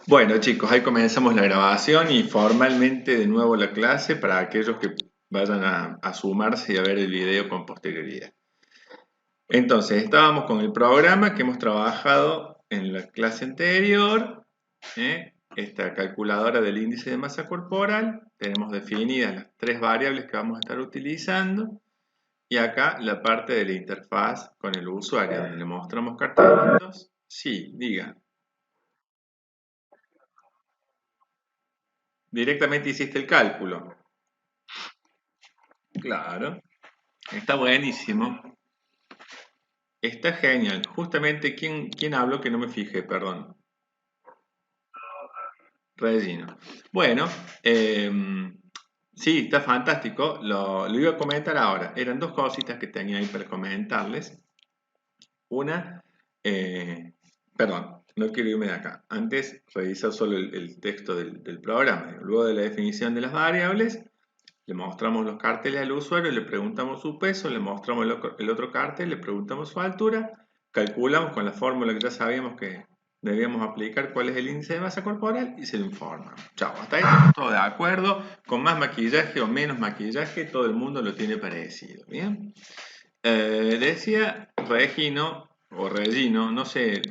Bueno, chicos, ahí comenzamos la grabación y formalmente de nuevo la clase para aquellos que vayan a sumarse y a ver el video con posterioridad. Entonces, estábamos con el programa que hemos trabajado en la clase anterior, esta calculadora del índice de masa corporal. Tenemos definidas las tres variables que vamos a estar utilizando y acá la parte de la interfaz con el usuario, donde le mostramos cartelitos. Sí, diga. Directamente hiciste el cálculo. Claro. Está buenísimo. Está genial. Justamente, ¿quién habló que no me fijé? Perdón. Regino. Bueno, sí, está fantástico. Lo iba a comentar ahora. Eran dos cositas que tenía ahí para comentarles. Una, eh, perdón, no quiero irme de acá. Antes, revisar solo el texto del programa. Luego de la definición de las variables, le mostramos los carteles al usuario, le preguntamos su peso, le mostramos el otro cartel, le preguntamos su altura, calculamos con la fórmula que ya sabíamos que debíamos aplicar cuál es el índice de masa corporal y se lo informa. Chao, hasta ahí estamos todos de acuerdo, con más maquillaje o menos maquillaje, todo el mundo lo tiene parecido, ¿bien? Decía Regino, o Regino, no sé,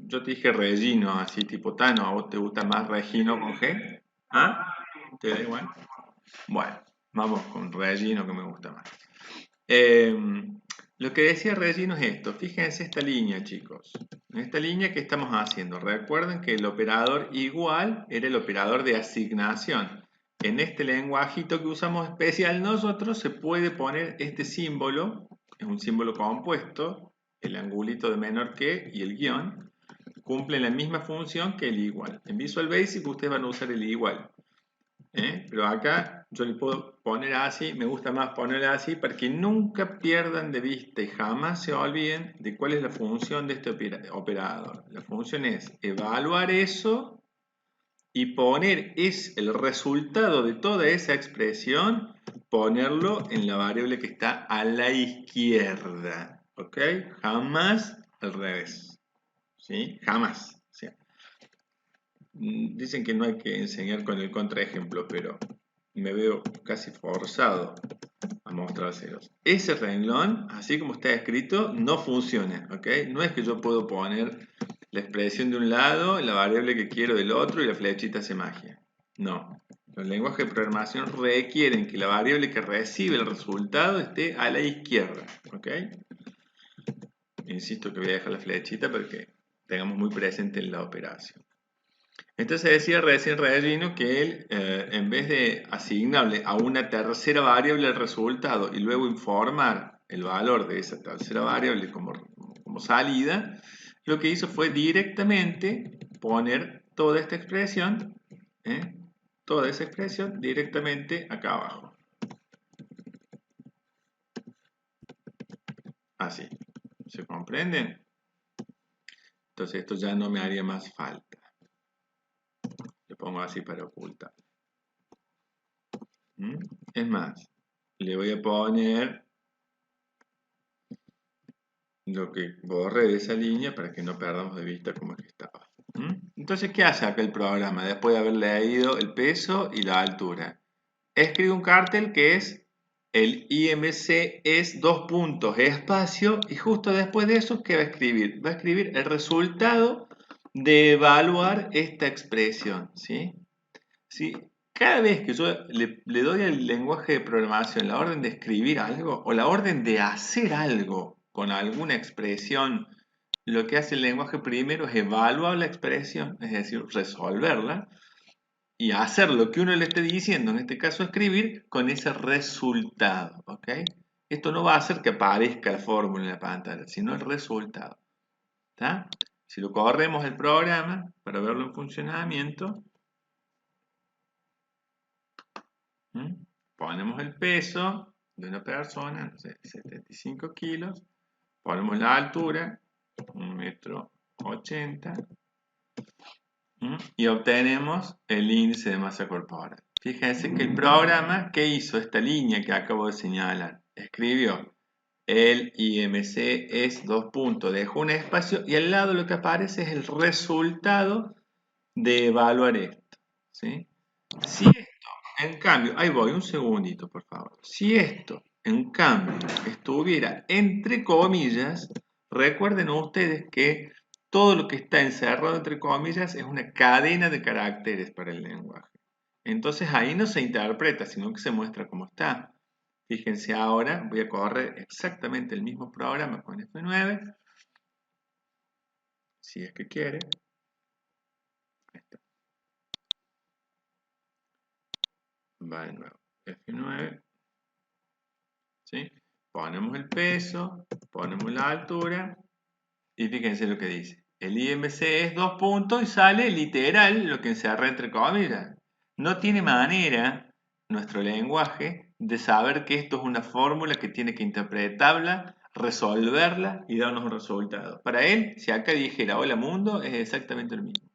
yo te dije Regino, así tipo Tano, ¿a vos te gusta más Regino con G? ¿Ah? ¿Te da igual? Bueno, vamos con Regino que me gusta más. Eh, lo que decía Regino es esto, fíjense esta línea, chicos. En esta línea que estamos haciendo, recuerden que el operador igual era el operador de asignación. En este lenguajito que usamos especial nosotros se puede poner este símbolo, es un símbolo compuesto, el angulito de menor que y el guión, cumplen la misma función que el igual. En Visual Basic ustedes van a usar el igual. Pero acá yo le puedo poner así, me gusta más ponerle así para que nunca pierdan de vista y jamás se olviden de cuál es la función de este operador. La función es evaluar eso y poner el resultado de toda esa expresión, ponerlo en la variable que está a la izquierda. ¿Ok? Jamás al revés. ¿Sí? Jamás. ¿Sí? Dicen que no hay que enseñar con el contraejemplo, pero me veo casi forzado a mostrárselos. Ese renglón, así como está escrito, no funciona, ¿ok? No es que yo puedo poner la expresión de un lado, la variable que quiero del otro y la flechita hace magia. No. Los lenguajes de programación requieren que la variable que recibe el resultado esté a la izquierda, ¿ok? Insisto que voy a dejar la flechita para que tengamos muy presente la operación. Entonces decía recién Regino que él, en vez de asignarle a una tercera variable el resultado y luego informar el valor de esa tercera variable como salida, lo que hizo fue directamente poner toda esta expresión, ¿eh? Toda esa expresión directamente acá abajo. Así. ¿Se comprenden? Entonces esto ya no me haría más falta. Le pongo así para ocultar. Es más, le voy a poner lo que borre de esa línea para que no perdamos de vista cómo es que estaba. Entonces, ¿qué hace acá el programa después de haber leído el peso y la altura? Escribe un cartel que es el IMC es dos puntos espacio y justo después de eso, ¿qué va a escribir? Va a escribir el resultado de evaluar esta expresión, ¿sí? ¿Sí? Cada vez que yo le doy al lenguaje de programación la orden de escribir algo o la orden de hacer algo con alguna expresión, lo que hace el lenguaje primero es evaluar la expresión, es decir, resolverla y hacer lo que uno le esté diciendo, en este caso escribir, con ese resultado. ¿Ok? Esto no va a hacer que aparezca la fórmula en la pantalla, sino el resultado. ¿Está? Si lo corremos el programa para verlo en funcionamiento, ponemos el peso de una persona, no sé, 75 kilos, ponemos la altura, 1,80 m, y obtenemos el índice de masa corporal. Fíjense que el programa, ¿qué hizo esta línea que acabo de señalar? Escribió el IMC es dos puntos, dejó un espacio y al lado lo que aparece es el resultado de evaluar esto, ¿sí? Si esto, en cambio, ahí voy, un segundito, por favor. Si esto, en cambio, estuviera entre comillas, recuerden ustedes que todo lo que está encerrado entre comillas es una cadena de caracteres para el lenguaje. Entonces ahí no se interpreta, sino que se muestra como está. Fíjense ahora, voy a correr exactamente el mismo programa con F9, si es que quiere. Ahí está. Va de nuevo, F9, ¿sí? Ponemos el peso, ponemos la altura y fíjense lo que dice. El IMC es 2 puntos y sale literal lo que encerra entre comillas. No tiene manera nuestro lenguaje de saber que esto es una fórmula que tiene que interpretarla, resolverla y darnos un resultado. Para él, si acá dijera hola mundo, es exactamente lo mismo,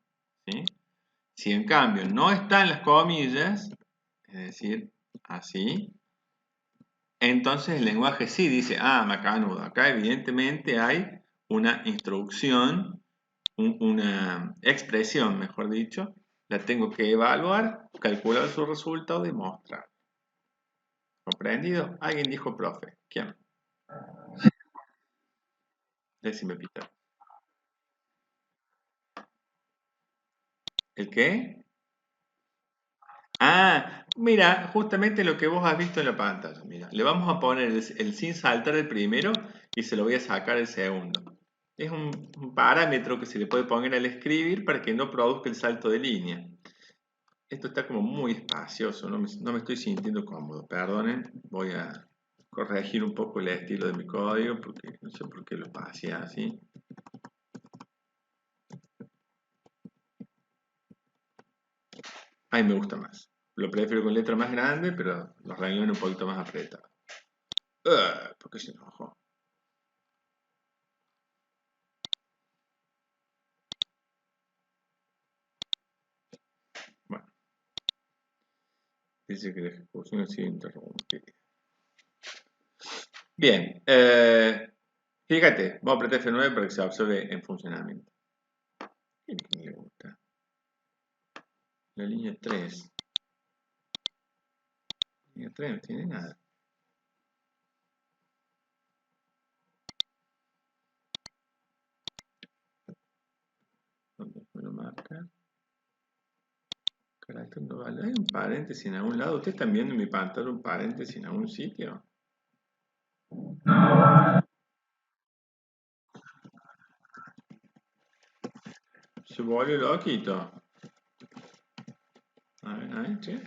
¿sí? Si en cambio no están las comillas, es decir, así, entonces el lenguaje sí dice, ah, macanudo, acá evidentemente hay una instrucción, una expresión, mejor dicho, la tengo que evaluar, calcular su resultado y mostrar. ¿Comprendido? Alguien dijo profe. ¿Quién? Decime, Peter. ¿El qué? Ah, mira, justamente lo que vos has visto en la pantalla. Mira, le vamos a poner el sin saltar el primero y se lo voy a sacar el segundo. Es un parámetro que se le puede poner al escribir para que no produzca el salto de línea. Esto está como muy espacioso, no me estoy sintiendo cómodo. Perdonen, voy a corregir un poco el estilo de mi código porque no sé por qué lo pasé así. Ahí me gusta más. Lo prefiero con letra más grande, pero los renglones un poquito más apretados. ¿Por qué se enojó? Bueno, dice que la ejecución ha sido interrumpida. Bien, fíjate, vamos a apretar F9 para que se observe en funcionamiento. ¿Qué le gusta? La línea 3. La línea 3 no tiene nada. ¿Dónde me lo marca? Carácter no vale. Hay un paréntesis en algún lado. ¿Ustedes están viendo en mi pantalla un paréntesis en algún sitio? Se volvió loquito. A ver, che.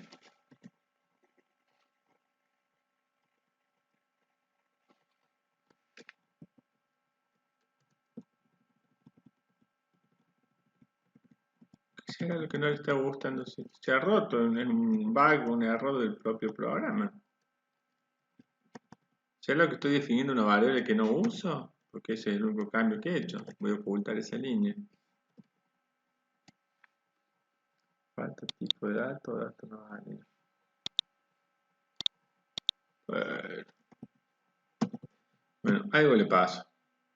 ¿Qué será lo que no le está gustando? Se ha roto, es un bug, un error del propio programa. ¿Será lo que estoy definiendo una variable que no uso? Porque ese es el único cambio que he hecho. Voy a ocultar esa línea. Falta tipo de dato no vale. Bueno, algo le pasa.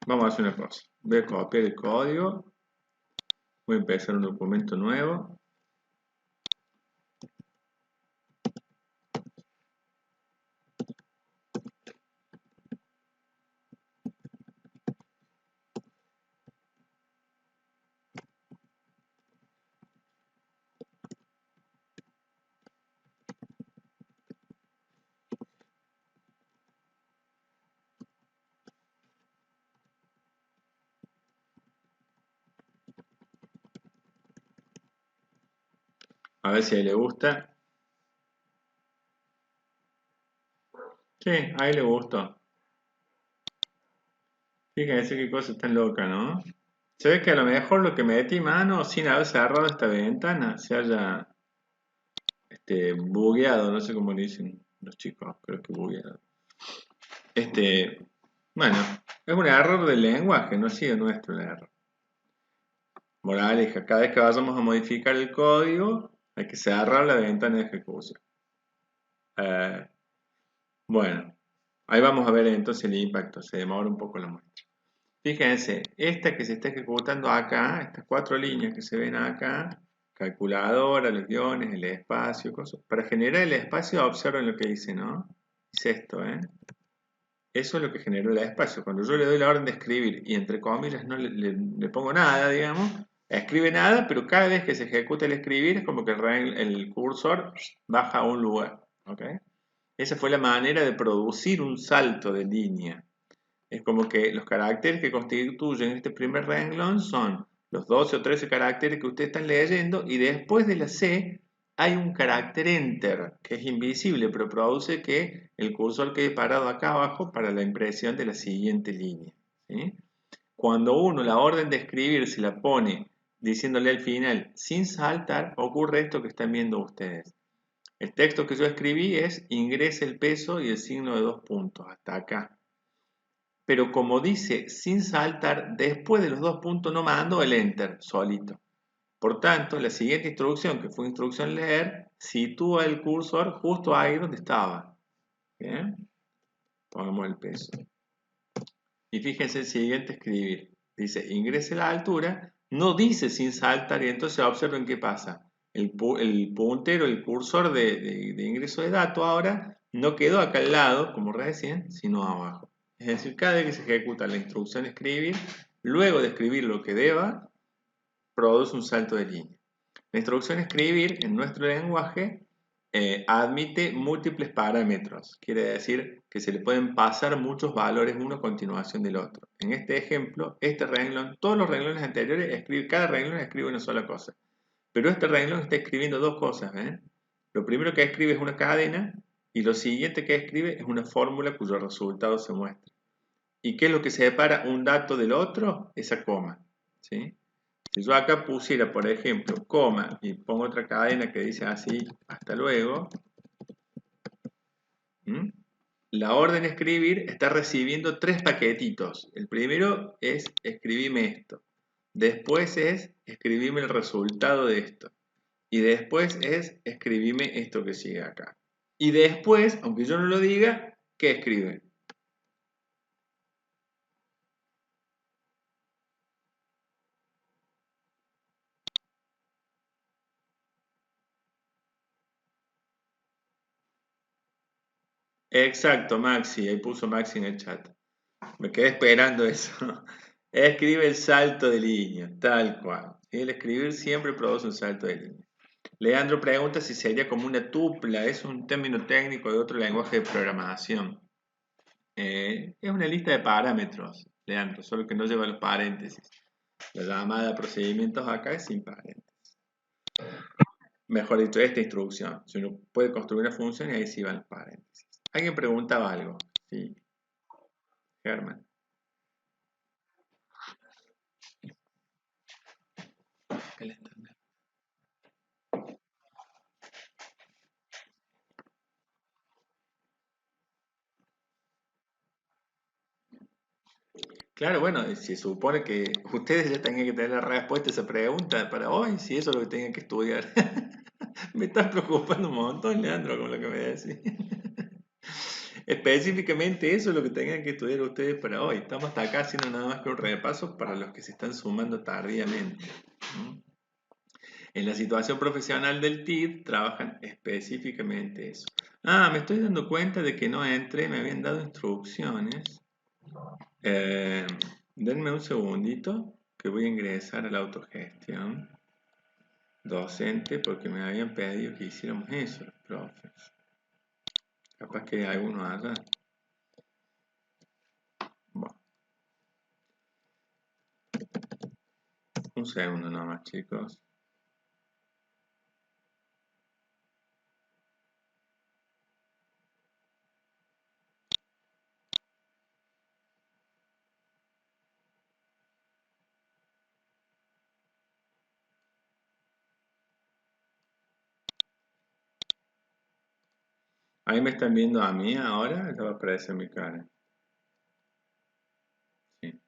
Vamos a hacer una cosa. Voy a copiar el código. Voy a empezar un documento nuevo. A ver si a él le gusta. Sí, a él le gustó. Fíjense qué cosa tan loca, ¿no? Se ve que a lo mejor lo que metí mano sin haber cerrado esta ventana se haya bugueado, no sé cómo le dicen los chicos, creo que bugueado. Bueno, es un error del lenguaje, no ha sido nuestro el error. Moraleja, cada vez que vayamos a modificar el código, hay que cerrar la ventana de ejecución. Bueno, ahí vamos a ver entonces el impacto, se demora un poco la muestra. Fíjense, esta que se está ejecutando acá, estas 4 líneas que se ven acá, calculadora, los guiones, el espacio, cosas. Para generar el espacio, observen lo que dice, ¿no? Dice esto, ¿eh? Eso es lo que generó el espacio. Cuando yo le doy la orden de escribir y entre comillas no le pongo nada, digamos, escribe nada, pero cada vez que se ejecuta el escribir es como que el cursor baja a un lugar, ¿ok? Esa fue la manera de producir un salto de línea. Es como que los caracteres que constituyen este primer renglón son los 12 o 13 caracteres que ustedes están leyendo y después de la C hay un carácter enter que es invisible pero produce que el cursor quede parado acá abajo para la impresión de la siguiente línea, ¿sí? Cuando uno la orden de escribir se la pone diciéndole al final sin saltar, ocurre esto que están viendo ustedes. El texto que yo escribí es ingrese el peso y el signo de 2 puntos hasta acá. Pero como dice sin saltar, después de los 2 puntos no mando el enter solito. Por tanto, la siguiente instrucción, que fue instrucción leer, sitúa el cursor justo ahí donde estaba. ¿Bien? Pongamos el peso. Y fíjense el siguiente escribir. Dice ingrese la altura, no dice sin saltar y entonces observen qué pasa. El puntero, el cursor de ingreso de datos ahora no quedó acá al lado, como recién, sino abajo. Es decir, cada vez que se ejecuta la instrucción escribir, luego de escribir lo que deba, produce un salto de línea. La instrucción escribir en nuestro lenguaje admite múltiples parámetros. Quiere decir que se le pueden pasar muchos valores uno a continuación del otro. En este ejemplo, este renglón, todos los renglones anteriores, cada renglón escribe una sola cosa. Pero este renglón está escribiendo dos cosas. Lo primero que escribe es una cadena y lo siguiente que escribe es una fórmula cuyo resultado se muestra. ¿Y qué es lo que separa un dato del otro? Esa coma, ¿sí? Si yo acá pusiera, por ejemplo, coma y pongo otra cadena que dice así, hasta luego, la orden escribir está recibiendo tres paquetitos. El primero es escribime esto. Después es escribime el resultado de esto. Y después es escribime esto que sigue acá. Y después, aunque yo no lo diga, ¿qué escribe? Exacto, Maxi. Ahí puso Maxi en el chat. Me quedé esperando eso. Escribe el salto de línea, tal cual. El escribir siempre produce un salto de línea. Leandro pregunta si sería como una tupla. Es un término técnico de otro lenguaje de programación. Es una lista de parámetros, Leandro, solo que no lleva los paréntesis. La llamada de procedimientos acá es sin paréntesis. Mejor dicho, esta instrucción. Si uno puede construir una función y ahí sí van los paréntesis. ¿Alguien preguntaba algo? Sí, Germán. Claro, bueno, se supone que ustedes ya tengan que tener la respuesta a esa pregunta para hoy, si eso es lo que tengan que estudiar. Me estás preocupando un montón, Leandro, con lo que me decís. Específicamente eso es lo que tengan que estudiar ustedes para hoy. Estamos hasta acá haciendo nada más que un repaso para los que se están sumando tardíamente. En la situación profesional del TID trabajan específicamente eso. Ah, me estoy dando cuenta de que no entré, me habían dado instrucciones. Denme un segundito que voy a ingresar a la autogestión docente porque me habían pedido que hiciéramos eso, los profes. Capaz que hay uno allá. Bueno, un segundo nomás, chicos. Ahí me están viendo a mí ahora, ya va a aparecer mi cara. Sí.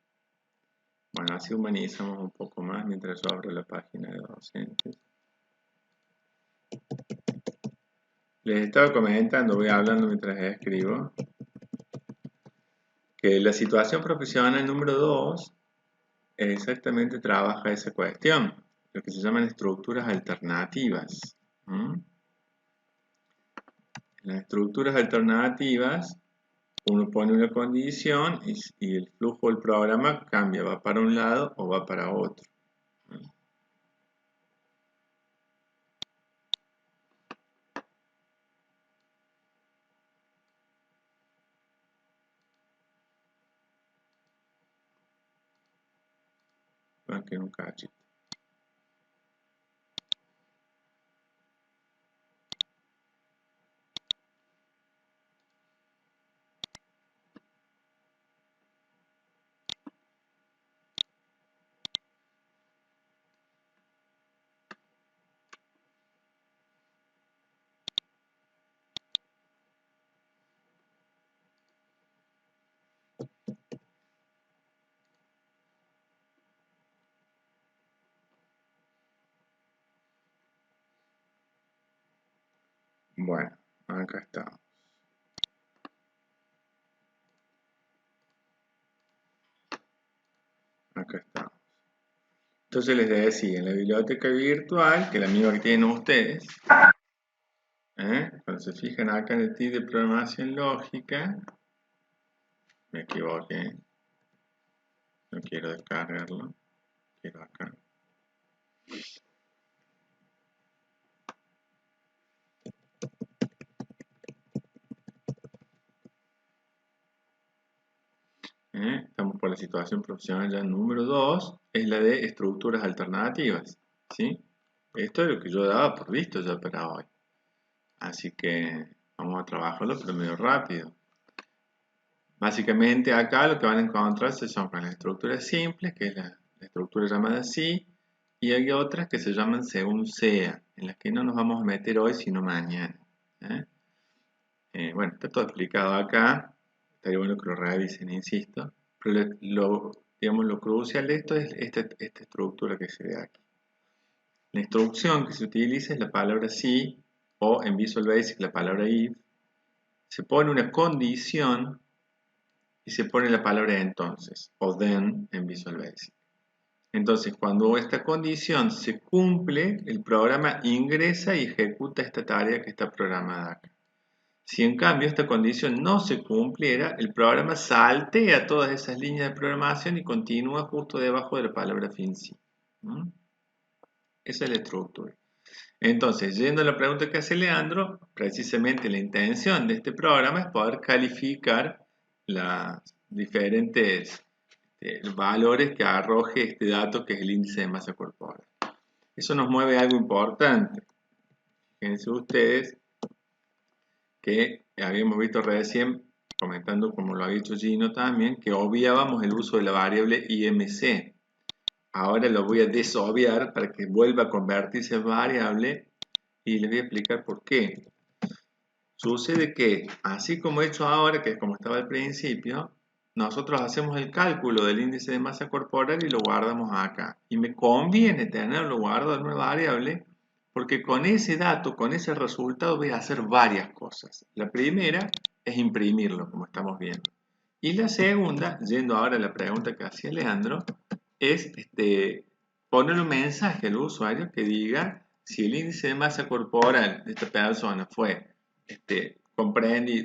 Bueno, así humanizamos un poco más mientras yo abro la página de docentes. Les estaba comentando, voy hablando mientras escribo, que la situación profesional número 2 exactamente trabaja esa cuestión. lo que se llaman estructuras alternativas. ¿Mm? Las estructuras alternativas, uno pone una condición y el flujo del programa cambia, va para un lado o va para otro. Banquen un cachito. Bueno, acá está. Acá está. Entonces les decía, en la biblioteca virtual, que es la misma que tienen ustedes, cuando se fijan acá en el TIC de programación lógica, me equivoqué, no quiero descargarlo, quiero acá. Estamos por la situación profesional ya número 2, es la de estructuras alternativas, ¿sí? Esto es lo que yo daba por visto ya para hoy. Así que vamos a trabajarlo, pero medio rápido. Básicamente acá lo que van a encontrarse son con las estructuras simples, que es la estructura llamada así, y hay otras que se llaman según sea, en las que no nos vamos a meter hoy, sino mañana. Bueno, está todo explicado acá, estaría bueno que lo revisen, insisto, pero digamos, lo crucial de esto es esta estructura que se ve aquí. La instrucción que se utiliza es la palabra si, o en Visual Basic la palabra if. Se pone una condición y se pone la palabra entonces, o then en Visual Basic. Entonces, cuando esta condición se cumple, el programa ingresa y ejecuta esta tarea que está programada acá. Si en cambio esta condición no se cumpliera, el programa saltea todas esas líneas de programación y continúa justo debajo de la palabra fin sí. Esa es la estructura. Entonces, yendo a la pregunta que hace Leandro, precisamente la intención de este programa es poder calificar las diferentes valores que arroje este dato que es el índice de masa corporal. Eso nos mueve a algo importante. Fíjense ustedes que habíamos visto recién, comentando como lo ha dicho Gino también, que obviábamos el uso de la variable IMC. Ahora lo voy a desobviar para que vuelva a convertirse en variable y les voy a explicar por qué. Sucede que, así como he hecho ahora, que es como estaba al principio, nosotros hacemos el cálculo del índice de masa corporal y lo guardamos acá. Y me conviene tenerlo guardado en una variable porque con ese dato, con ese resultado voy a hacer varias cosas. La primera es imprimirlo, como estamos viendo. Y la segunda, yendo ahora a la pregunta que hacía Leandro, es poner un mensaje al usuario que diga si el índice de masa corporal de esta persona fue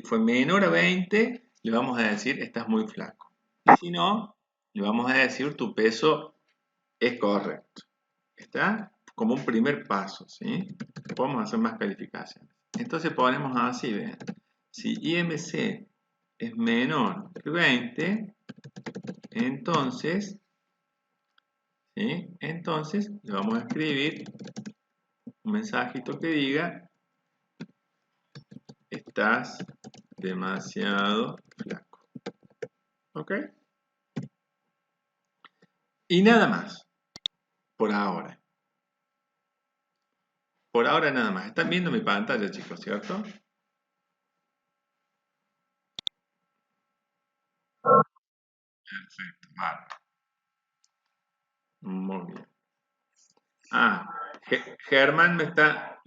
fue menor a 20, le vamos a decir estás muy flaco. Y si no, le vamos a decir tu peso es correcto. ¿Está? Como un primer paso, ¿sí? Podemos hacer más calificaciones. Entonces ponemos así, vean. Si IMC es menor que 20, entonces, ¿sí? Entonces le vamos a escribir un mensajito que diga estás demasiado flaco. ¿Ok? Y nada más, por ahora. Por ahora nada más. Están viendo mi pantalla, chicos, ¿cierto? Perfecto, vale. Muy bien. Ah, Germán me está...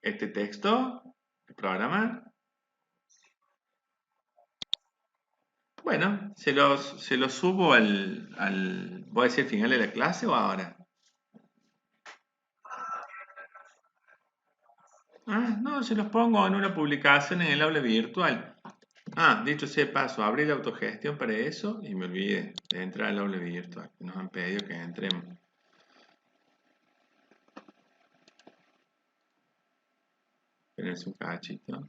¿Este texto? ¿El programa? Bueno, se los subo ¿voy a decir final de la clase o ahora? Ah, no, se los pongo en una publicación en el aula virtual. Ah, dicho sea de paso, abrí la autogestión para eso y me olvidé de entrar al aula virtual. Nos han pedido que entremos. Espérense un cachito.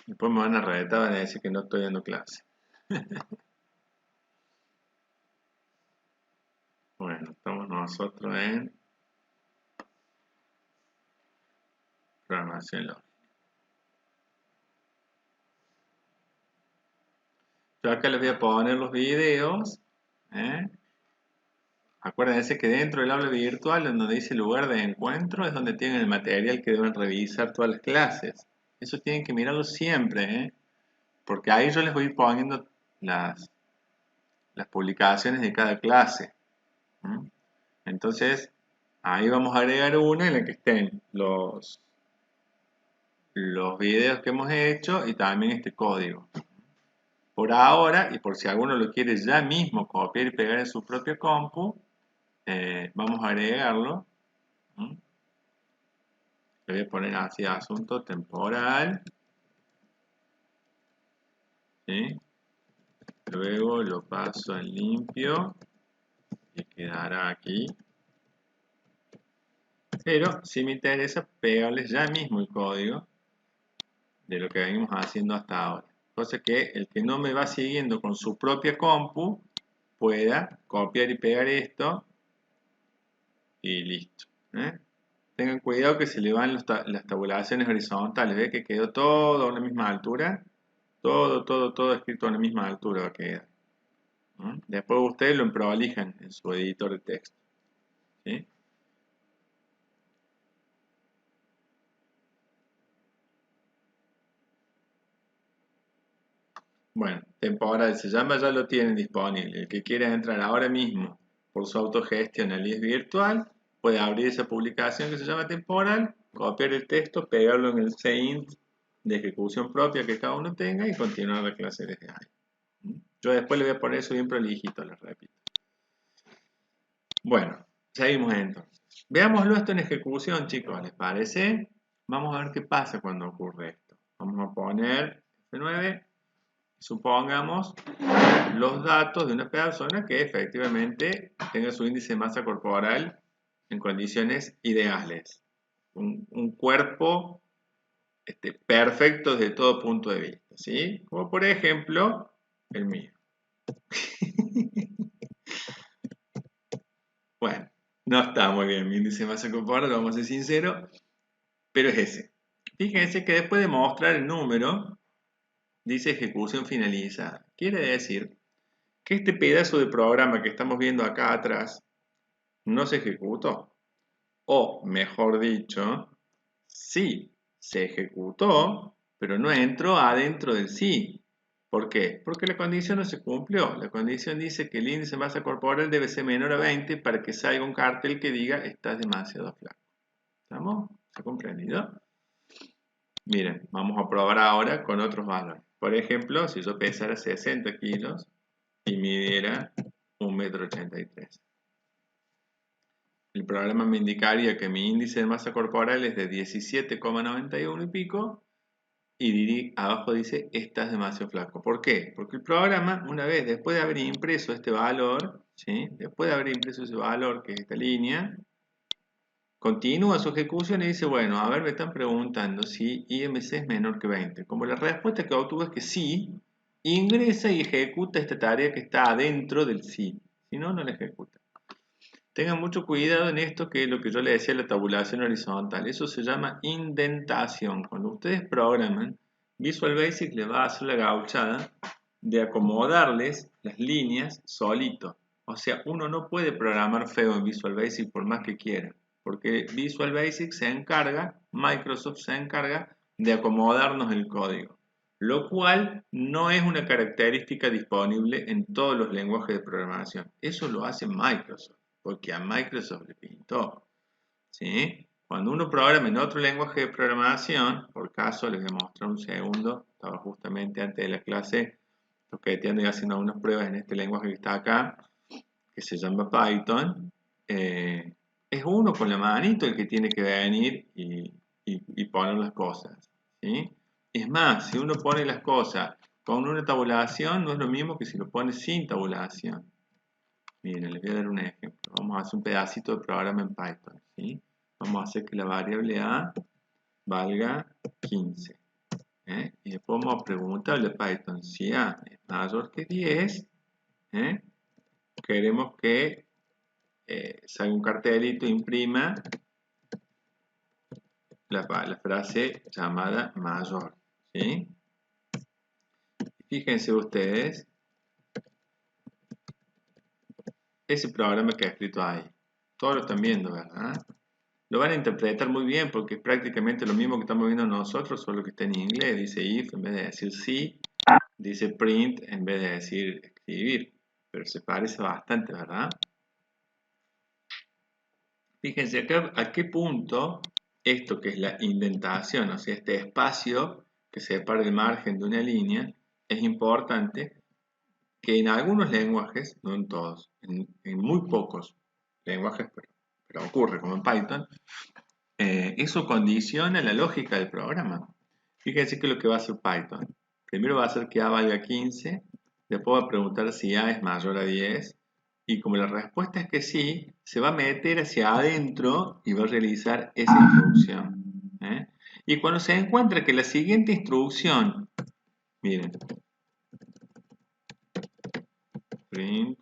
Después me van a retar, van a decir que no estoy dando clase. Bueno, estamos nosotros en programación lógica. Yo acá les voy a poner los videos. ¿Eh? Acuérdense que dentro del aula virtual, donde dice lugar de encuentro, es donde tienen el material que deben revisar todas las clases. Eso tienen que mirarlo siempre, ¿eh? Porque ahí yo les voy poniendo las, las publicaciones de cada clase. ¿Mm? Entonces, ahí vamos a agregar una en la que estén los videos que hemos hecho y también este código. Por ahora, y por si alguno lo quiere ya mismo copiar y pegar en su propia compu, vamos a agregarlo. ¿Mm? Le voy a poner así asunto temporal. ¿Sí? Luego lo paso en limpio y quedará aquí. Pero si me interesa pegarles ya mismo el código de lo que venimos haciendo hasta ahora. Cosa que el que no me va siguiendo con su propia compu pueda copiar y pegar esto y listo. ¿Eh? Tengan cuidado que se le van las tabulaciones horizontales. ¿Ve que quedó todo a una misma altura? Todo escrito a una misma altura va a quedar. ¿Mm? Después ustedes lo prolijan en su editor de texto. ¿Sí? Bueno, temporal se llama, ya lo tienen disponible. El que quiera entrar ahora mismo por su autogestión al IES virtual, puede abrir esa publicación que se llama temporal, copiar el texto, pegarlo en el CINT de ejecución propia que cada uno tenga y continuar la clase desde ahí. ¿Mm? Yo después le voy a poner eso bien prolijito, les repito. Bueno, seguimos entonces. Veámoslo esto en ejecución, chicos, ¿les parece? Vamos a ver qué pasa cuando ocurre esto. Vamos a poner F9. Supongamos los datos de una persona que efectivamente tenga su índice de masa corporal en condiciones ideales. Un cuerpo perfecto desde todo punto de vista, ¿sí? Como por ejemplo el mío. Bueno, no está muy bien mi índice de masa corporal, vamos a ser sinceros, pero es ese. Fíjense que después de mostrar el número, dice ejecución finalizada. Quiere decir que este pedazo de programa que estamos viendo acá atrás no se ejecutó. O, mejor dicho, sí se ejecutó, pero no entró adentro del sí. ¿Por qué? Porque la condición no se cumplió. La condición dice que el índice de masa corporal debe ser menor a 20 para que salga un cartel que diga estás demasiado flaco. ¿Estamos? ¿Se ha comprendido? Miren, vamos a probar ahora con otros valores. Por ejemplo, si yo pesara 60 kilos y midiera 1,83 m. El programa me indicaría que mi índice de masa corporal es de 17,91 y pico y abajo dice estás demasiado flaco. ¿Por qué? Porque el programa, una vez después de haber impreso este valor, ¿sí? Después de haber impreso ese valor, que es esta línea, continúa su ejecución y dice, bueno, a ver, me están preguntando si IMC es menor que 20. Como la respuesta que obtuvo es que sí, ingresa y ejecuta esta tarea que está adentro del sí. Si no, no la ejecuta. Tengan mucho cuidado en esto, que es lo que yo le decía, la tabulación horizontal. Eso se llama indentación. Cuando ustedes programan, Visual Basic les va a hacer la gauchada de acomodarles las líneas solito. O sea, uno no puede programar feo en Visual Basic por más que quiera, porque Visual Basic se encarga, Microsoft se encarga de acomodarnos el código, lo cual no es una característica disponible en todos los lenguajes de programación. Eso lo hace Microsoft porque a Microsoft le pintó, ¿sí? Cuando uno programa en otro lenguaje de programación, por caso, les voy a mostrar un segundo, estaba justamente antes de la clase toqueteando y haciendo unas pruebas en este lenguaje que está acá, que se llama Python. Es uno con la manito el que tiene que venir y poner las cosas, ¿sí? Es más, si uno pone las cosas con una tabulación, no es lo mismo que si lo pone sin tabulación. Miren, les voy a dar un ejemplo. Vamos a hacer un pedacito de programa en Python, ¿sí? Vamos a hacer que la variable A valga 15. Y después vamos a preguntarle a Python si A es mayor que 10. Queremos que salga un cartelito, imprima la frase llamada mayor, ¿sí? Fíjense ustedes ese programa que ha escrito ahí. Todos lo están viendo, ¿verdad? Lo van a interpretar muy bien porque es prácticamente lo mismo que estamos viendo nosotros, solo que está en inglés. Dice if en vez de decir sí, dice print en vez de decir escribir. Pero se parece bastante, ¿verdad? Fíjense acá a qué punto esto que es la indentación, o sea, este espacio que separa el margen de una línea, es importante que en algunos lenguajes, no en todos, en muy pocos lenguajes, pero ocurre como en Python, eso condiciona la lógica del programa. Fíjense que lo que va a hacer Python. Primero va a hacer que A valga 15, después va a preguntar si A es mayor a 10, y como la respuesta es que sí, se va a meter hacia adentro y va a realizar esa instrucción. Y cuando se encuentra que la siguiente instrucción, miren, print,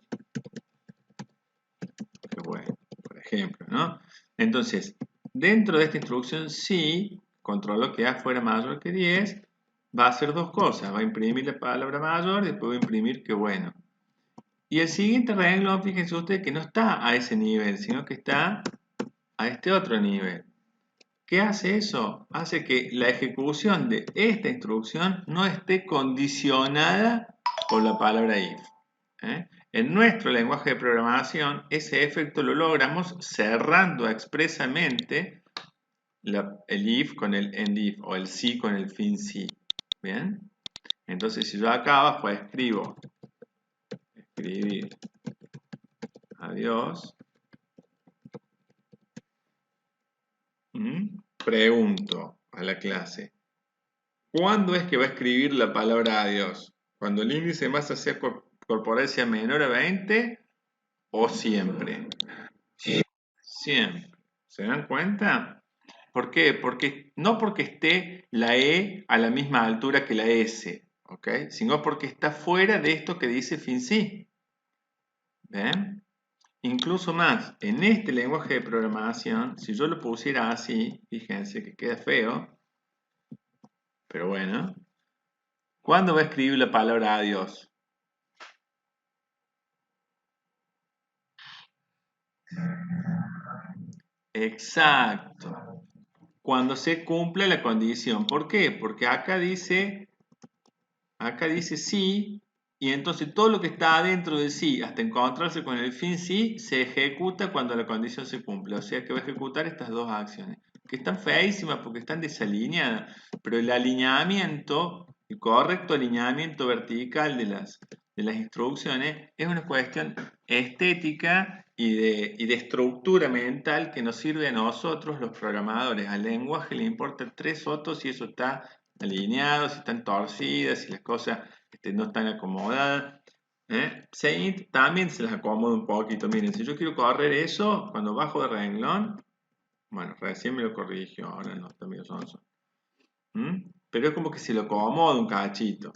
qué bueno, por ejemplo, ¿no? Entonces, dentro de esta instrucción sí, controlo que A fuera mayor que 10, va a hacer dos cosas, va a imprimir la palabra mayor y después va a imprimir que bueno. Y el siguiente renglón, fíjense ustedes que no está a ese nivel, sino que está a este otro nivel. ¿Qué hace eso? Hace que la ejecución de esta instrucción no esté condicionada por la palabra if. En nuestro lenguaje de programación, ese efecto lo logramos cerrando expresamente el if con el end if o el si con el fin si. ¿Bien? Entonces, si yo acá abajo escribir adiós, pregunto a la clase, ¿cuándo es que va a escribir la palabra adiós? ¿Cuando el índice de masa sea corporal sea menor a 20 o siempre? Siempre. ¿Se dan cuenta? ¿Por qué? No porque esté la E a la misma altura que la S, ¿ok? Sino porque está fuera de esto que dice fin sí. ¿Ven? Incluso más, en este lenguaje de programación, si yo lo pusiera así, fíjense que queda feo, pero bueno, ¿cuándo va a escribir la palabra adiós? Exacto. Cuando se cumple la condición. ¿Por qué? Porque acá dice sí, y entonces todo lo que está adentro de sí, hasta encontrarse con el fin sí, se ejecuta cuando la condición se cumple. O sea que va a ejecutar estas dos acciones, que están feísimas porque están desalineadas, pero el alineamiento, el correcto alineamiento vertical de las instrucciones es una cuestión estética y de estructura mental que nos sirve a nosotros los programadores. Al lenguaje le importan tres fotos si eso está alineado, si están torcidas, si las cosas no están acomodadas. Saint también se las acomoda un poquito. Miren, si yo quiero correr eso, cuando bajo de renglón, bueno, recién me lo corrigió, ahora no, está medio sonso. Pero es como que se lo acomoda un cachito.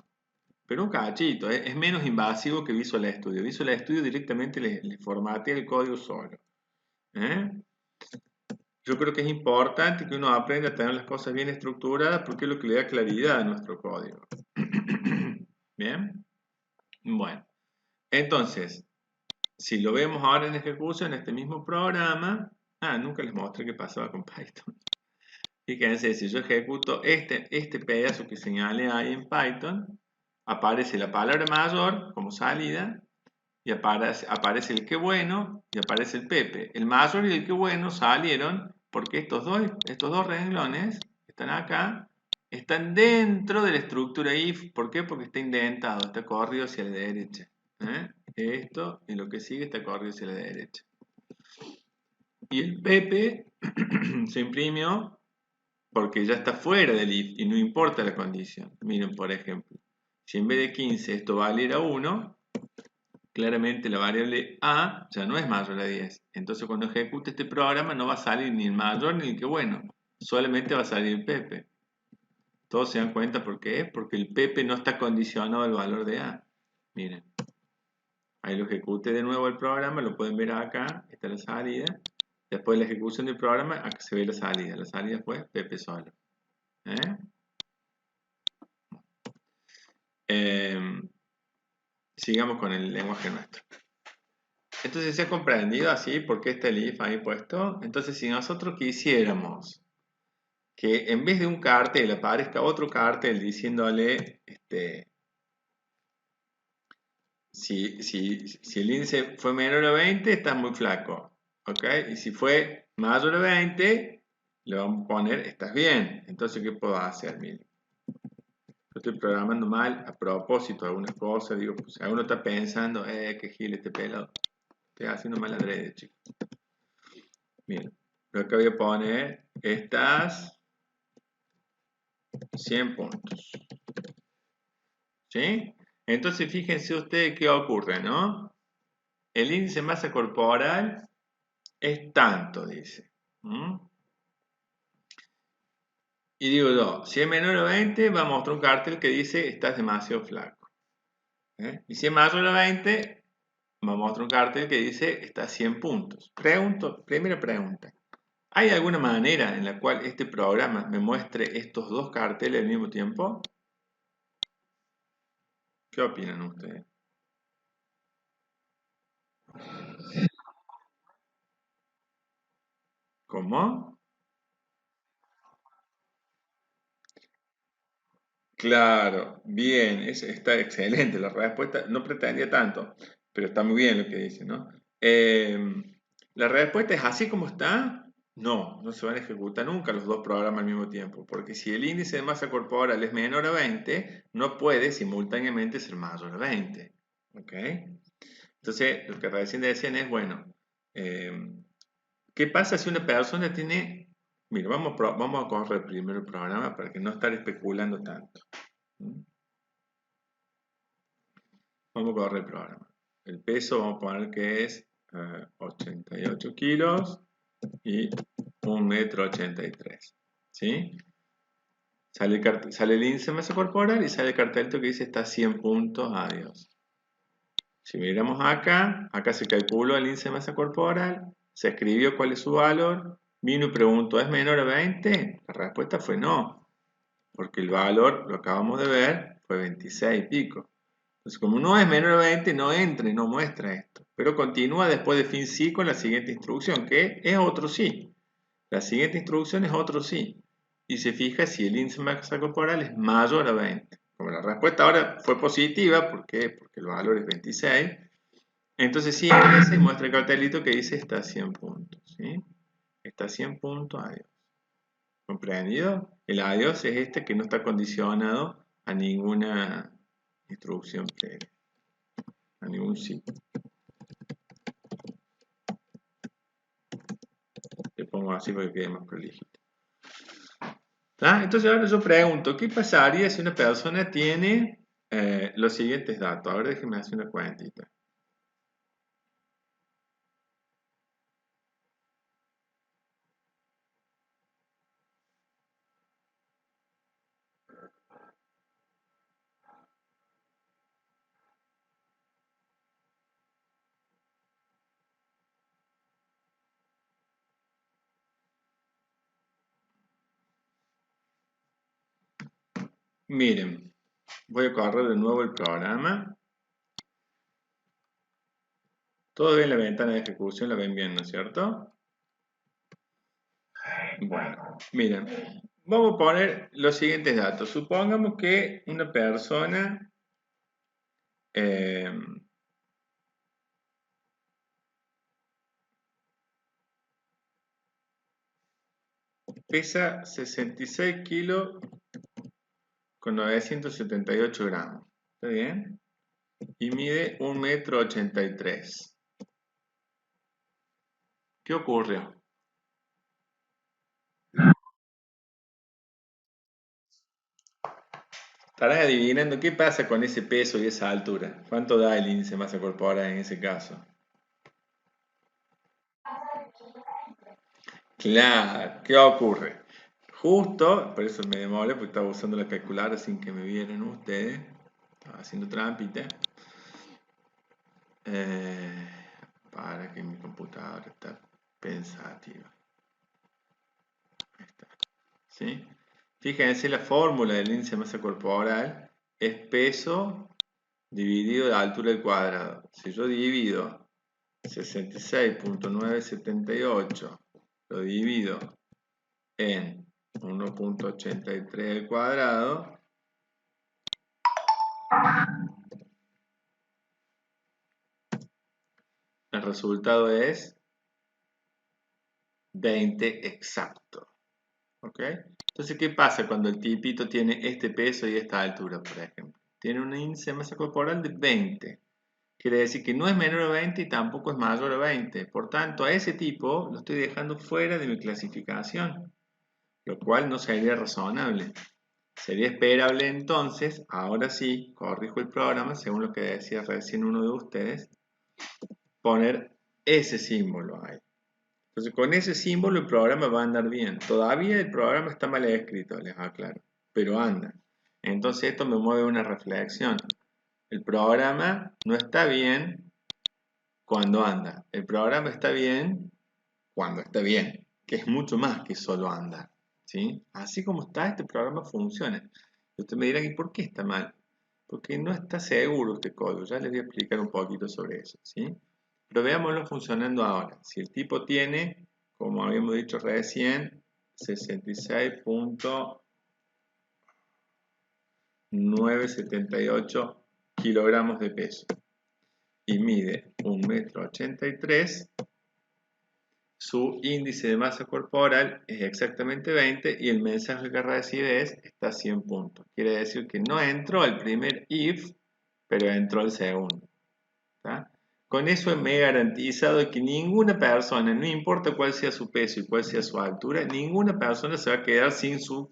Pero un cachito, es menos invasivo que Visual Studio. Visual Studio directamente le formatea el código solo. Yo creo que es importante que uno aprenda a tener las cosas bien estructuradas porque es lo que le da claridad a nuestro código. Bien, bueno, entonces, si lo vemos ahora en ejecución, en este mismo programa, nunca les mostré qué pasaba con Python. Fíjense, si yo ejecuto este pedazo que señalé ahí en Python, aparece la palabra mayor como salida y aparece el qué bueno y aparece el Pepe. El mayor y el qué bueno salieron Porque estos dos renglones que están acá están dentro de la estructura if. ¿Por qué? Porque está indentado, está corrido hacia la derecha. Esto y lo que sigue está corrido hacia la derecha. Y el Pepe se imprimió porque ya está fuera del if y no importa la condición. Miren, por ejemplo, si en vez de 15 esto valiera 1, claramente la variable a ya no es mayor a 10. Entonces cuando ejecute este programa no va a salir ni el mayor ni el que bueno, solamente va a salir el Pepe. Todos se dan cuenta por qué, porque el Pepe no está condicionado al valor de a. Miren, ahí lo ejecute de nuevo el programa, lo pueden ver acá, está la salida. Después de la ejecución del programa, acá se ve la salida fue Pepe solo. Sigamos con el lenguaje nuestro. Entonces, ¿se ha comprendido así por qué está el if ahí puesto? Entonces, si nosotros quisiéramos que en vez de un cartel aparezca otro cartel diciéndole si el índice fue menor a 20, está muy flaco. ¿Ok? Y si fue mayor a 20, le vamos a poner estás bien. Entonces, ¿qué puedo hacer? Miren. Yo estoy programando mal a propósito algunas cosas. Digo, pues si uno está pensando, que gil este pelado. Estoy haciendo mal adrede, chicos. Bien, lo que voy a poner estas 100 puntos. ¿Sí? Entonces fíjense ustedes qué ocurre, ¿no? El índice de masa corporal es tanto, dice. Y digo yo, si es menor a 20, va a mostrar un cartel que dice estás demasiado flaco. Y si es mayor a 20, va a mostrar un cartel que dice estás 100 puntos. Primera pregunta. ¿Hay alguna manera en la cual este programa me muestre estos dos carteles al mismo tiempo? ¿Qué opinan ustedes? ¿Cómo? Claro, bien, está excelente la respuesta. No pretendía tanto, pero está muy bien lo que dice, ¿no? La respuesta es así como está. No, no se van a ejecutar nunca los dos programas al mismo tiempo, porque si el índice de masa corporal es menor a 20, no puede simultáneamente ser mayor a 20. ¿Ok? Entonces, lo que recién decían es, bueno, eh, ¿qué pasa si una persona tiene... Mira, vamos a correr primero el programa para que no estar especulando tanto. Vamos a correr el programa. El peso vamos a poner que es 88 kilos y 1,83 m. ¿Sí? Sale el índice de masa corporal y sale el cartelito que dice está 100 puntos, adiós. Si miramos acá se calculó el índice de masa corporal, se escribió cuál es su valor, vino y preguntó, ¿es menor a 20? La respuesta fue no, porque el valor, lo acabamos de ver, fue 26 y pico. Entonces, como no es menor a 20, no entra y no muestra esto. Pero continúa después de fin sí con la siguiente instrucción, que es otro sí. La siguiente instrucción es otro sí. Y se fija si el índice de masa corporal es mayor a 20. Como la respuesta ahora fue positiva, ¿por qué? Porque el valor es 26. Entonces sí ingresa y muestra el cartelito que dice está a 100 puntos. ¿Sí? Está a 100 puntos, adiós. ¿Comprendido? El adiós es este que no está condicionado a ninguna instrucción previa, a ningún sí. Le pongo así para que quede más prolijo. Entonces ahora yo pregunto, ¿qué pasaría si una persona tiene los siguientes datos? A ver, déjenme hacer una cuentita. Miren, voy a correr de nuevo el programa. Todo bien la ventana de ejecución, la ven bien, ¿no es cierto? Bueno, miren, vamos a poner los siguientes datos. Supongamos que una persona eh, pesa 66 kilos con 978 gramos. ¿Está bien? Y mide 1,83 m. ¿Qué ocurrió? Estarás adivinando qué pasa con ese peso y esa altura. ¿Cuánto da el índice de masa corporal en ese caso? Claro, ¿qué ocurre? Justo, por eso me demoré, porque estaba usando la calculadora sin que me vieran ustedes. Estaba haciendo trampita. Eh, para que mi computadora está pensativa. Ahí está. ¿Sí? Fíjense, la fórmula del índice de masa corporal es peso dividido la altura al cuadrado. Si yo divido 66.978, lo divido en 1,83 al cuadrado, el resultado es 20 exacto. ¿Ok? Entonces, ¿qué pasa cuando el tipito tiene este peso y esta altura, por ejemplo? Tiene un índice de masa corporal de 20. Quiere decir que no es menor a 20 y tampoco es mayor a 20. Por tanto, a ese tipo lo estoy dejando fuera de mi clasificación, lo cual no sería razonable. Sería esperable entonces, ahora sí, corrijo el programa, según lo que decía recién uno de ustedes, poner ese símbolo ahí. Entonces, con ese símbolo el programa va a andar bien. Todavía el programa está mal escrito, les aclaro, pero anda. Entonces, esto me mueve una reflexión. El programa no está bien cuando anda. El programa está bien cuando está bien, que es mucho más que solo andar. ¿Sí? Así como está, este programa funciona. Y usted me dirá, ¿y por qué está mal? Porque no está seguro este código. Ya les voy a explicar un poquito sobre eso. ¿Sí? Pero veámoslo funcionando ahora. Si el tipo tiene, como habíamos dicho recién, 66.978 kilogramos de peso y mide 1,83 m, su índice de masa corporal es exactamente 20 y el mensaje que recibe es está a 100 puntos. Quiere decir que no entró el primer if, pero entró el segundo. ¿Tá? Con eso me he garantizado que ninguna persona, no importa cuál sea su peso y cuál sea su altura, ninguna persona se va a quedar sin su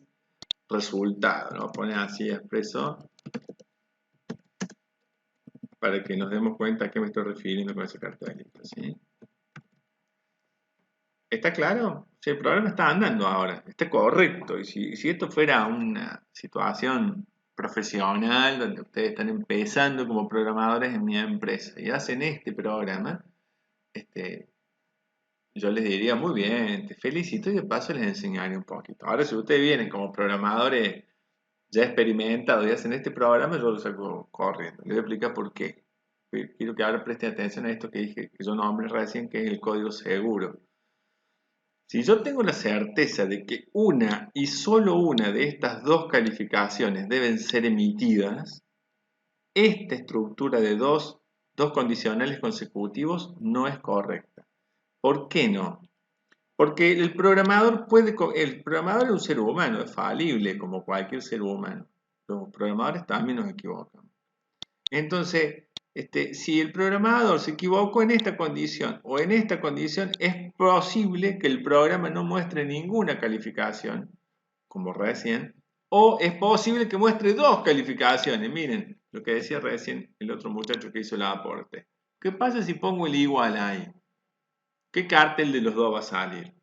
resultado. Lo pone así expreso para que nos demos cuenta a qué me estoy refiriendo con ese cartelito. ¿Sí? ¿Está claro? Si el programa está andando ahora, está correcto. Y si esto fuera una situación profesional donde ustedes están empezando como programadores en mi empresa y hacen este programa, este, yo les diría, muy bien, te felicito y de paso les enseñaré un poquito. Ahora, si ustedes vienen como programadores ya experimentados y hacen este programa, yo lo saco corriendo. Les voy a explicar por qué. Quiero que ahora presten atención a esto que dije, que yo nombré recién, que es el código seguro. Si yo tengo la certeza de que una y solo una de estas dos calificaciones deben ser emitidas, esta estructura de dos condicionales consecutivos no es correcta. ¿Por qué no? Porque el programador es un ser humano, es falible como cualquier ser humano. Los programadores también nos equivocan. Entonces, si el programador se equivocó en esta condición o en esta condición, es posible que el programa no muestre ninguna calificación, como recién, o es posible que muestre dos calificaciones. Miren lo que decía recién el otro muchacho que hizo el aporte. ¿Qué pasa si pongo el igual ahí? ¿Qué cartel de los dos va a salir?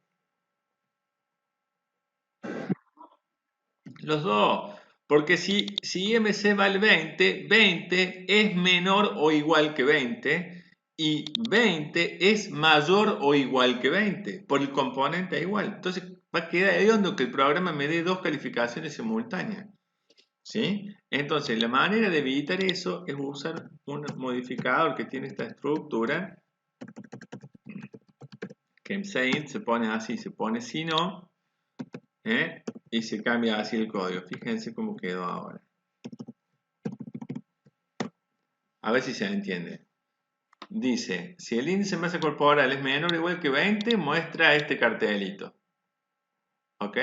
Los dos. Porque si IMC vale 20, 20 es menor o igual que 20 y 20 es mayor o igual que 20 por el componente igual. Entonces va a quedar hediondo que el programa me dé dos calificaciones simultáneas. ¿Sí? Entonces la manera de evitar eso es usar un modificador que tiene esta estructura que se pone así, se pone si no, y se cambia así el código. Fíjense cómo quedó ahora. A ver si se entiende. Dice, si el índice de masa corporal es menor o igual que 20, muestra este cartelito. ¿Ok?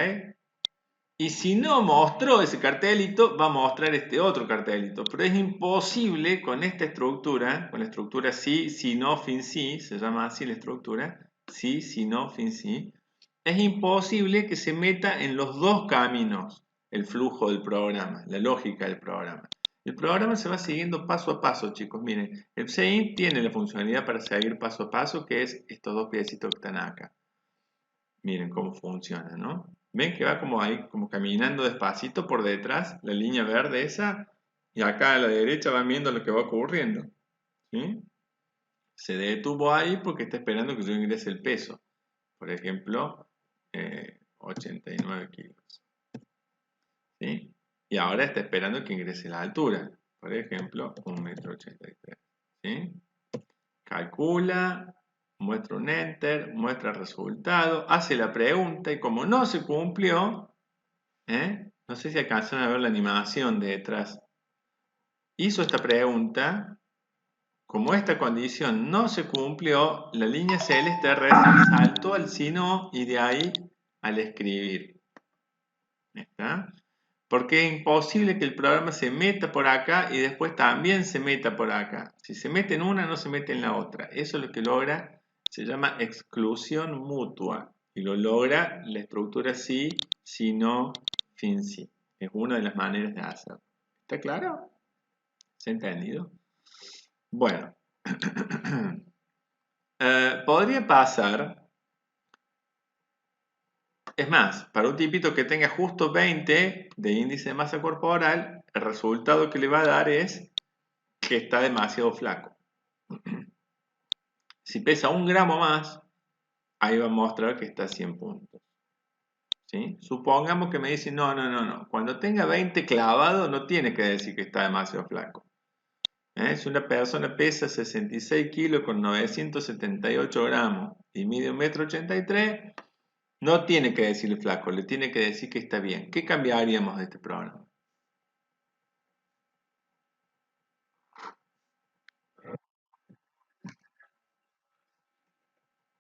Y si no mostró ese cartelito, va a mostrar este otro cartelito. Pero es imposible con esta estructura, con la estructura sí, si no, fin sí, se llama así la estructura, sí, si no, fin sí. Es imposible que se meta en los dos caminos el flujo del programa, la lógica del programa. El programa se va siguiendo paso a paso, chicos. Miren, el Sein tiene la funcionalidad para seguir paso a paso, que es estos dos piecitos que están acá. Miren cómo funciona, ¿no? Ven que va como ahí, como caminando despacito por detrás, la línea verde esa, y acá a la derecha van viendo lo que va ocurriendo, ¿sí? Se detuvo ahí porque está esperando que yo ingrese el peso. Por ejemplo, 89 kilos, ¿sí? Y ahora está esperando que ingrese la altura. Por ejemplo, 1,83 m, ¿sí? Calcula, muestra un enter, muestra el resultado, hace la pregunta y como no se cumplió, no sé si alcanzan a ver la animación de detrás, hizo esta pregunta, como esta condición no se cumplió, la línea celeste saltó al sí no y de ahí al escribir. ¿Está? Porque es imposible que el programa se meta por acá y después también se meta por acá. Si se mete en una, no se mete en la otra. Eso es lo que logra, se llama exclusión mutua. Y lo logra la estructura sí, si no, fin sí. Es una de las maneras de hacerlo. ¿Está claro? ¿Se ha entendido? Bueno, podría pasar. Es más, para un tipito que tenga justo 20 de índice de masa corporal, el resultado que le va a dar es que está demasiado flaco. Si pesa 1 gramo más, ahí va a mostrar que está a 100 puntos. ¿Sí? Supongamos que me dice, no. Cuando tenga 20 clavado, no tiene que decir que está demasiado flaco. Si una persona pesa 66 kilos con 978 gramos y mide 1,83 m, no tiene que decirle flaco, le tiene que decir que está bien. ¿Qué cambiaríamos de este programa?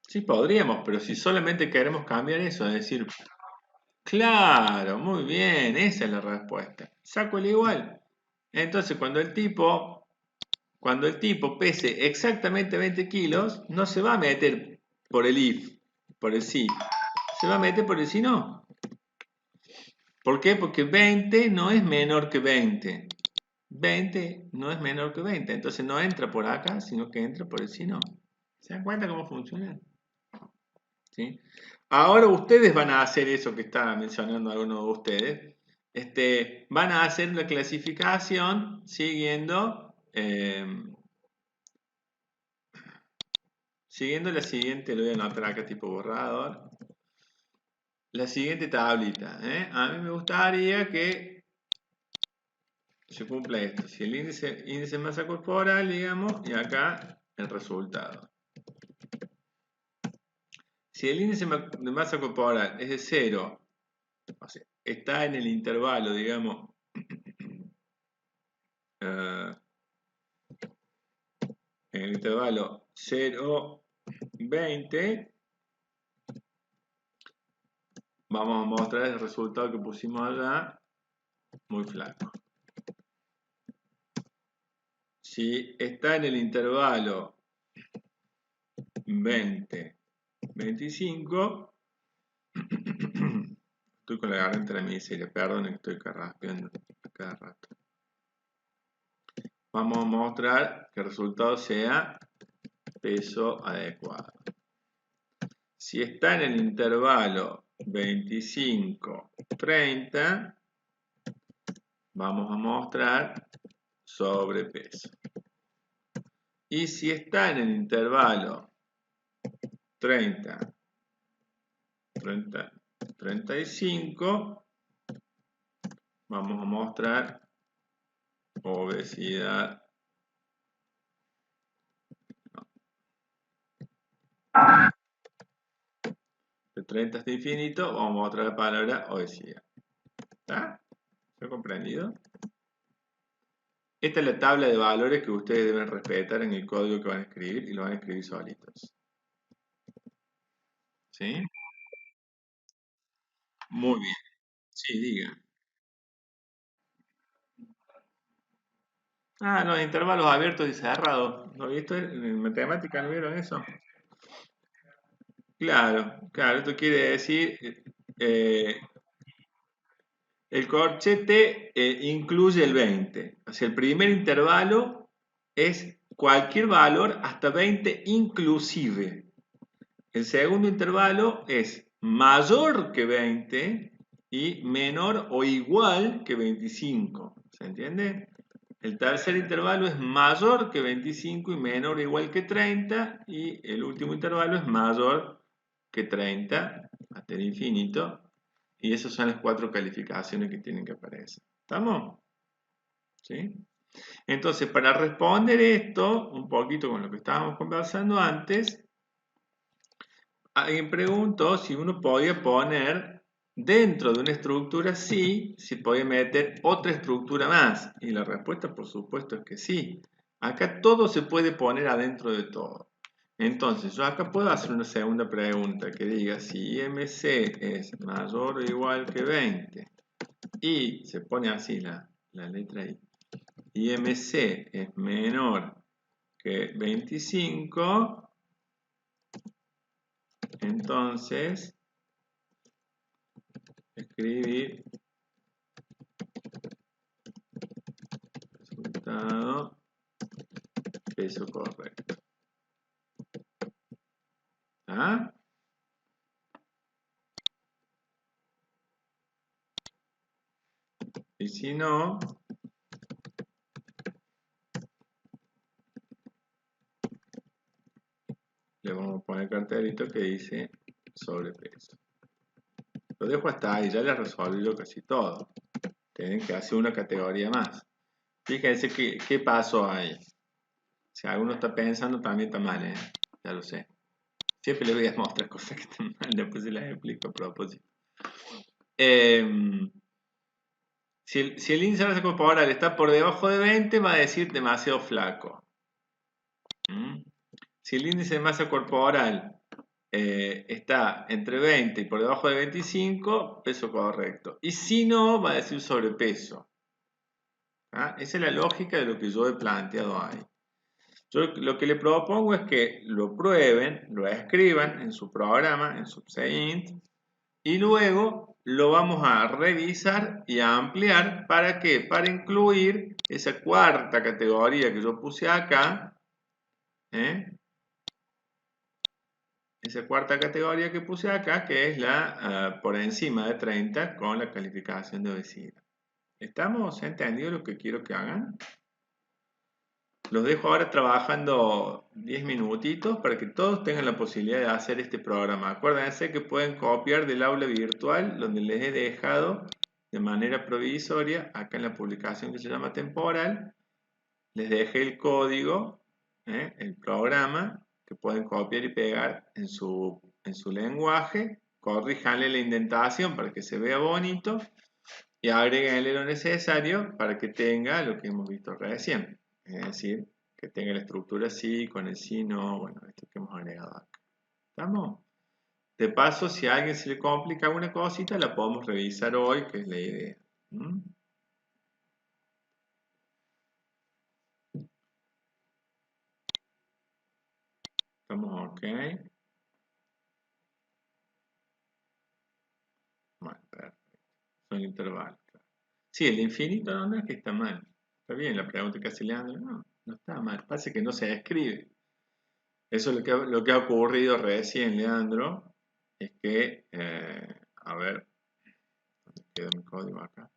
Sí, podríamos, pero si solamente queremos cambiar eso, es decir, claro, muy bien, esa es la respuesta. Saco el igual. Entonces, cuando el tipo pese exactamente 20 kilos, no se va a meter por el if, por el sí, se va a meter por el sí no. ¿Por qué? Porque 20 no es menor que 20. 20 no es menor que 20, entonces no entra por acá, sino que entra por el sí no. ¿Se dan cuenta cómo funciona? ¿Sí? Ahora ustedes van a hacer eso que estaba mencionando alguno de ustedes. Van a hacer la clasificación siguiendo la siguiente, lo voy a anotar acá tipo borrador, la siguiente tablita. A mí me gustaría que se cumpla esto. Si el índice de masa corporal, digamos, y acá el resultado. Si el índice de masa corporal es de 0, o sea, está en el intervalo, digamos, en el intervalo 0,20, vamos a mostrar el resultado que pusimos allá, muy flaco. Si está en el intervalo 20, 25, estoy con la garganta de la miseria, perdonen que estoy carraspeando cada rato. Vamos a mostrar que el resultado sea peso adecuado. Si está en el intervalo 25-30, vamos a mostrar sobrepeso. Y si está en el intervalo 30-35, vamos a mostrar obesidad. De 30 hasta infinito, vamos a mostrar la palabra obesidad. ¿Está? ¿Se ha comprendido? Esta es la tabla de valores que ustedes deben respetar en el código que van a escribir y lo van a escribir solitos. ¿Sí? Muy bien. Sí, diga. Ah, los intervalos abiertos y cerrados. ¿Lo viste? En matemática no vieron eso. Claro, claro, esto quiere decir, eh, el corchete incluye el 20. O sea, el primer intervalo es cualquier valor hasta 20 inclusive. El segundo intervalo es mayor que 20 y menor o igual que 25. ¿Se entiende? El tercer intervalo es mayor que 25 y menor o igual que 30. Y el último intervalo es mayor que 30 hasta el infinito. Y esas son las cuatro calificaciones que tienen que aparecer. ¿Estamos? ¿Sí? Entonces, para responder esto, un poquito con lo que estábamos conversando antes, alguien preguntó si uno podía poner dentro de una estructura sí, si podía meter otra estructura más. Y la respuesta, por supuesto, es que sí. Acá todo se puede poner adentro de todo. Entonces, yo acá puedo hacer una segunda pregunta que diga si IMC es mayor o igual que 20 y se pone así la letra I. IMC es menor que 25, entonces escribir resultado peso correcto. ¿Ah? Y si no, le vamos a poner cartelito que dice sobrepeso. Lo dejo hasta ahí, ya le resolví yo casi todo. Tienen que hacer una categoría más. Fíjense qué pasó ahí. Si alguno está pensando, también está mal, ¿eh? Ya lo sé. Siempre le voy a mostrar cosas que están mal, después se las explico a propósito. Si el índice de masa corporal está por debajo de 20, va a decir demasiado flaco. ¿Mm? Si el índice de masa corporal está entre 20 y por debajo de 25, peso correcto. Y si no, va a decir sobrepeso. ¿Ah? Esa es la lógica de lo que yo he planteado ahí. Yo lo que le propongo es que lo prueben, lo escriban en su programa, en Subseint, y luego lo vamos a revisar y a ampliar. ¿Para qué? Para incluir esa cuarta categoría que yo puse acá, ¿eh? Esa cuarta categoría que puse acá, que es la por encima de 30 con la calificación de obesidad. ¿Estamos entendidos lo que quiero que hagan? Los dejo ahora trabajando 10 minutitos para que todos tengan la posibilidad de hacer este programa. Acuérdense que pueden copiar del aula virtual donde les he dejado de manera provisoria, acá en la publicación que se llama temporal, les dejé el código, el programa, que pueden copiar y pegar en su lenguaje, corríjanle la indentación para que se vea bonito y agréguenle lo necesario para que tenga lo que hemos visto recién, es decir, que tenga la estructura sí, con el sí, no, bueno, esto que hemos agregado acá. ¿Estamos? De paso, si a alguien se le complica alguna cosita, la podemos revisar hoy, que es la idea. ¿Mm? ¿Estamos ok? Bueno, perfecto. Son intervalos. Sí, el infinito no es que está mal. Está bien la pregunta que hace Leandro. No, no está mal. Pasa que no se escribe. Eso es lo que ha ocurrido recién, Leandro. Es que, a ver, ¿dónde queda mi código acá?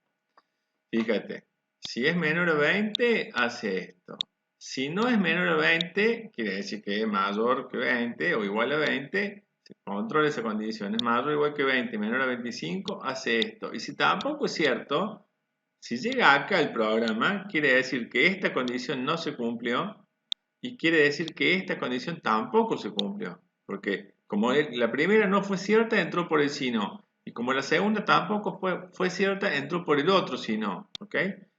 Fíjate, si es menor a 20, hace esto. Si no es menor a 20, quiere decir que es mayor que 20 o igual a 20, se controla esa condición. Es mayor o igual que 20, menor a 25, hace esto. Y si tampoco es cierto, si llega acá el programa, quiere decir que esta condición no se cumplió y quiere decir que esta condición tampoco se cumplió. Porque como la primera no fue cierta, entró por el sí no. Y como la segunda tampoco fue cierta, entró por el otro sí no. ¿Ok?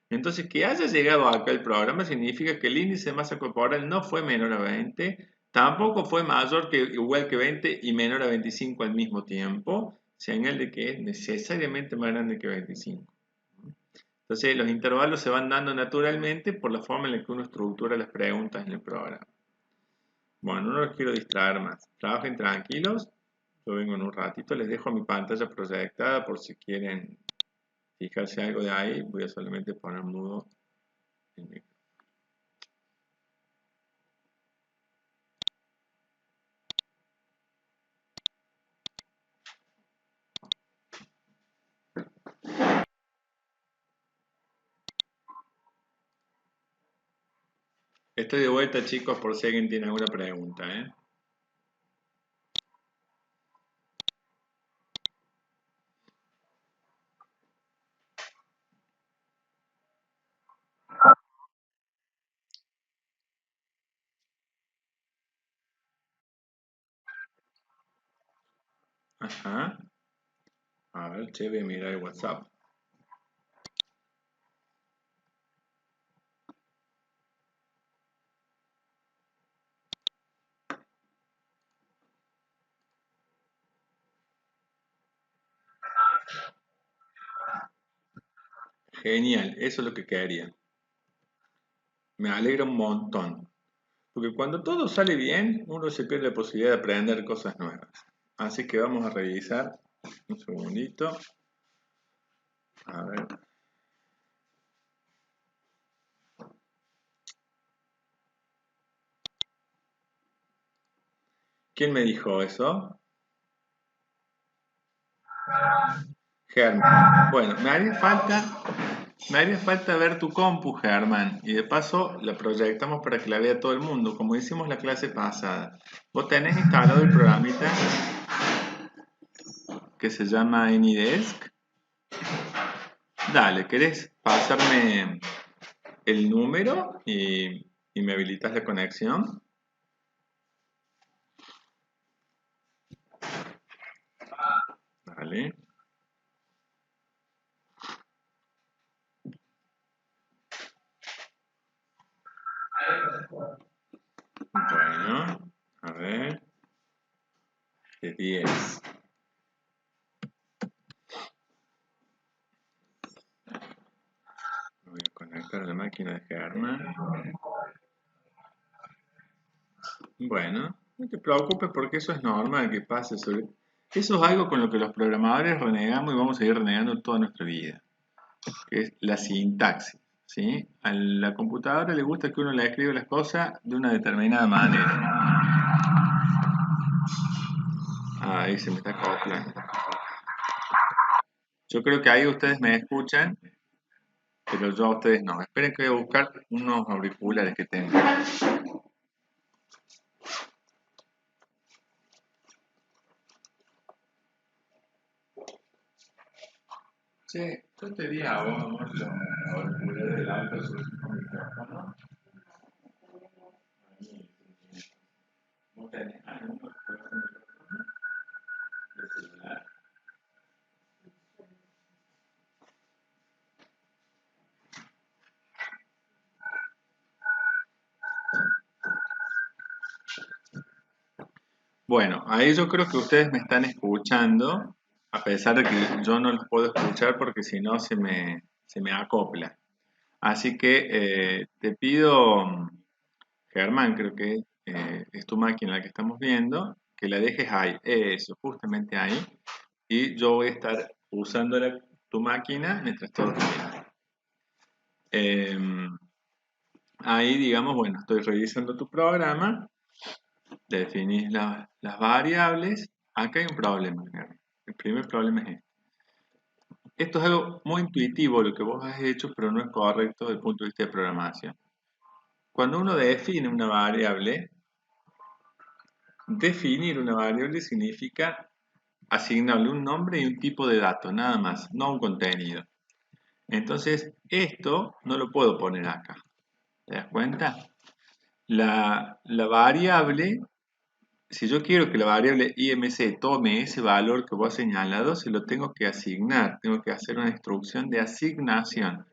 Entonces, que haya llegado acá el programa significa que el índice de masa corporal no fue menor a 20, tampoco fue mayor que igual que 20 y menor a 25 al mismo tiempo, señal de que es necesariamente más grande que 25. Entonces los intervalos se van dando naturalmente por la forma en la que uno estructura las preguntas en el programa. Bueno, no los quiero distraer más. Trabajen tranquilos. Yo vengo en un ratito. Les dejo mi pantalla proyectada por si quieren fijarse algo de ahí. Voy a solamente poner mudo el micrófono. Estoy de vuelta, chicos, por si alguien tiene alguna pregunta, ¿eh? Ajá. A ver, che, voy a mirar el WhatsApp. Genial, eso es lo que quería. Me alegra un montón. Porque cuando todo sale bien, uno se pierde la posibilidad de aprender cosas nuevas. Así que vamos a revisar un segundito. A ver. ¿Quién me dijo eso? Germán. Bueno, me haría falta ver tu compu, Germán. Y de paso la proyectamos para que la vea todo el mundo, como hicimos la clase pasada. Vos tenés instalado el programita que se llama AnyDesk. Dale, ¿querés pasarme el número y me habilitas la conexión? Dale. Bueno, a ver. De 10. Voy a conectar a la máquina de Germán. Bueno, no te preocupes porque eso es normal que pase. Eso es algo con lo que los programadores renegamos y vamos a ir renegando toda nuestra vida, que es la sintaxis. ¿Sí? A la computadora le gusta que uno le escriba las cosas de una determinada manera. Ahí se me está acoplando. Yo creo que ahí ustedes me escuchan, pero yo a ustedes no. Esperen que voy a buscar unos auriculares que tengo. Che, yo te di a vos, amor, los auriculares del auto, sus micrófonos. ¿No tenés alguno de celular? Bueno, ahí yo creo que ustedes me están escuchando, a pesar de que yo no los puedo escuchar porque si no se me acopla. Así que te pido, Germán, creo que es tu máquina la que estamos viendo, que la dejes ahí, eso, justamente ahí, y yo voy a estar usando tu máquina mientras todos miran. Ahí, digamos, bueno, estoy revisando tu programa, definís las variables. Acá hay un problema, Germán. El primer problema es este. Esto es algo muy intuitivo lo que vos has hecho, pero no es correcto desde el punto de vista de programación. Cuando uno define una variable, definir una variable significa asignarle un nombre y un tipo de dato, nada más, no un contenido. Entonces, esto no lo puedo poner acá. ¿Te das cuenta? La variable, si yo quiero que la variable IMC tome ese valor que vos has señalado, se lo tengo que asignar. Tengo que hacer una instrucción de asignación,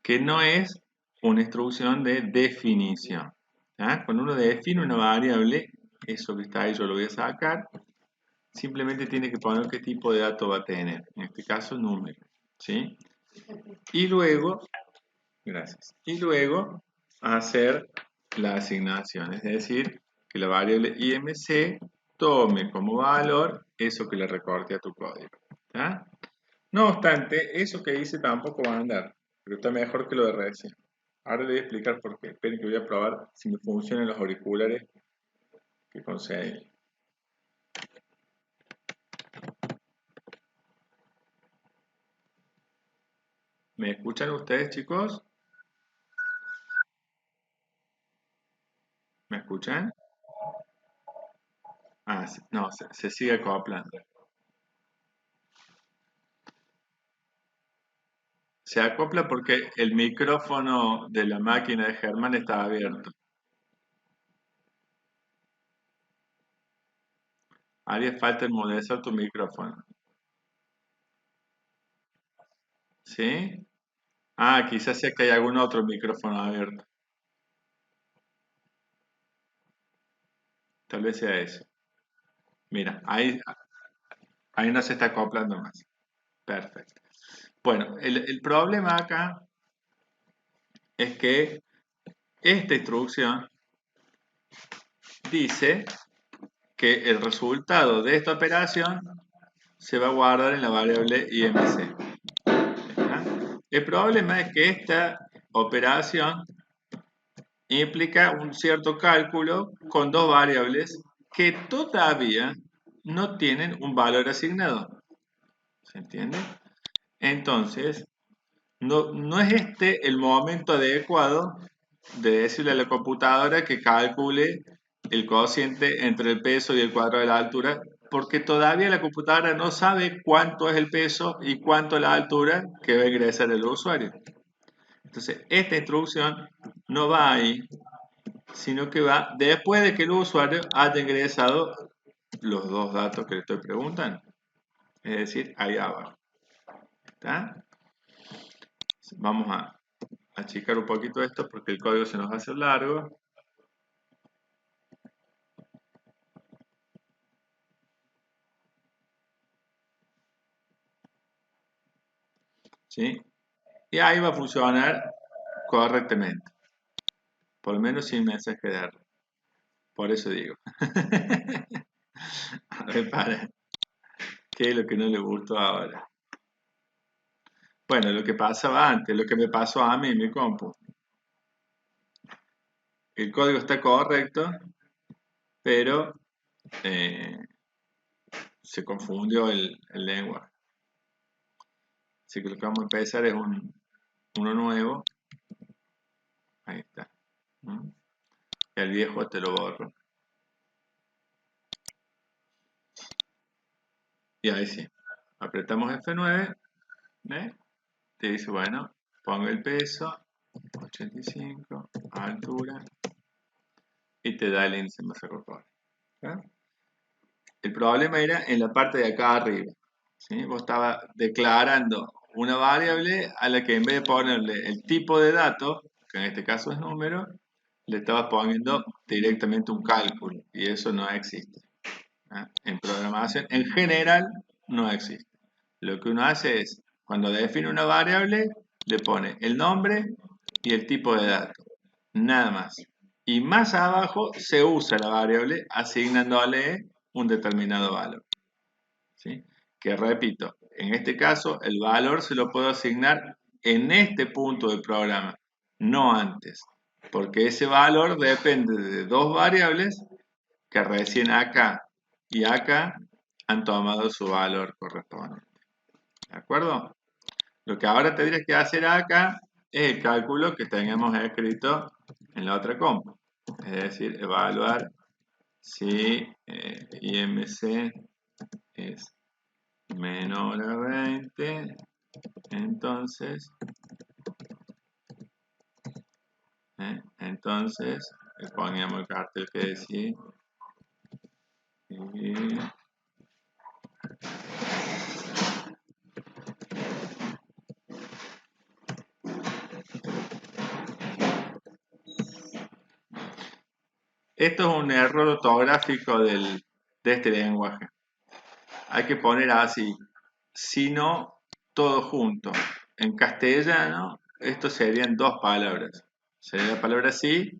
que no es una instrucción de definición. ¿Ah? Cuando uno define una variable, eso que está ahí yo lo voy a sacar, simplemente tiene que poner qué tipo de dato va a tener, en este caso número, ¿sí? Y luego, gracias, y luego hacer la asignación, es decir, que la variable IMC tome como valor eso que le recorte a tu código, ¿tá? No obstante, eso que hice tampoco va a andar, pero está mejor que lo de recién. Ahora le voy a explicar por qué. Esperen que voy a probar si me funcionan los auriculares que conseguí. ¿Me escuchan ustedes, chicos? ¿Me escuchan? Ah, no, se sigue acoplando. Se acopla porque el micrófono de la máquina de Germán está abierto. Haría falta enmudecer tu micrófono. ¿Sí? Ah, quizás sea que hay algún otro micrófono abierto. Tal vez sea eso. Mira, ahí no se está acoplando más. Perfecto. Bueno, el problema acá es que esta instrucción dice que el resultado de esta operación se va a guardar en la variable IMC. ¿Está? El problema es que esta operación implica un cierto cálculo con dos variables que todavía no tienen un valor asignado. ¿Se entiende? Entonces, no es este el momento adecuado de decirle a la computadora que calcule el cociente entre el peso y el cuadrado de la altura, porque todavía la computadora no sabe cuánto es el peso y cuánto es la altura que va a ingresar el usuario. Entonces, esta instrucción no va ahí, sino que va después de que el usuario haya ingresado los dos datos que le estoy preguntando. Es decir, ahí abajo. ¿Está? Vamos a achicar un poquito esto porque el código se nos va a hacer largo. ¿Sí? Y ahí va a funcionar correctamente. Por lo menos sin mensaje de error. Por eso digo. A ver, para. ¿Qué es lo que no le gustó ahora? Bueno, lo que pasaba antes, lo que me pasó a mí en mi compu. El código está correcto, pero eh, se confundió el lenguaje. Así que lo que vamos a empezar es uno nuevo. Ahí está. ¿Mm? El viejo te lo borro. Y ahí sí. Apretamos F9. ¿Eh? Te dice, bueno, pongo el peso, 85, altura, y te da el índice de masa corporal. ¿Ya? El problema era en la parte de acá arriba. ¿Sí? Vos estabas declarando una variable a la que en vez de ponerle el tipo de dato, que en este caso es número, le estabas poniendo directamente un cálculo, y eso no existe. ¿Ah? En programación, en general, no existe. Lo que uno hace es, cuando define una variable, le pone el nombre y el tipo de dato. Nada más. Y más abajo se usa la variable asignándole un determinado valor. ¿Sí? Que repito, en este caso el valor se lo puedo asignar en este punto del programa, no antes. Porque ese valor depende de dos variables que recién acá y acá han tomado su valor correspondiente. ¿De acuerdo? Lo que ahora tendrías que hacer acá es el cálculo que teníamos escrito en la otra compu. Es decir, evaluar si IMC es menor a 20, entonces, le poníamos el cartel que decía y esto es un error ortográfico de este lenguaje. hay que poner así, sino todo junto. En castellano, estos serían dos palabras. Sería la palabra sí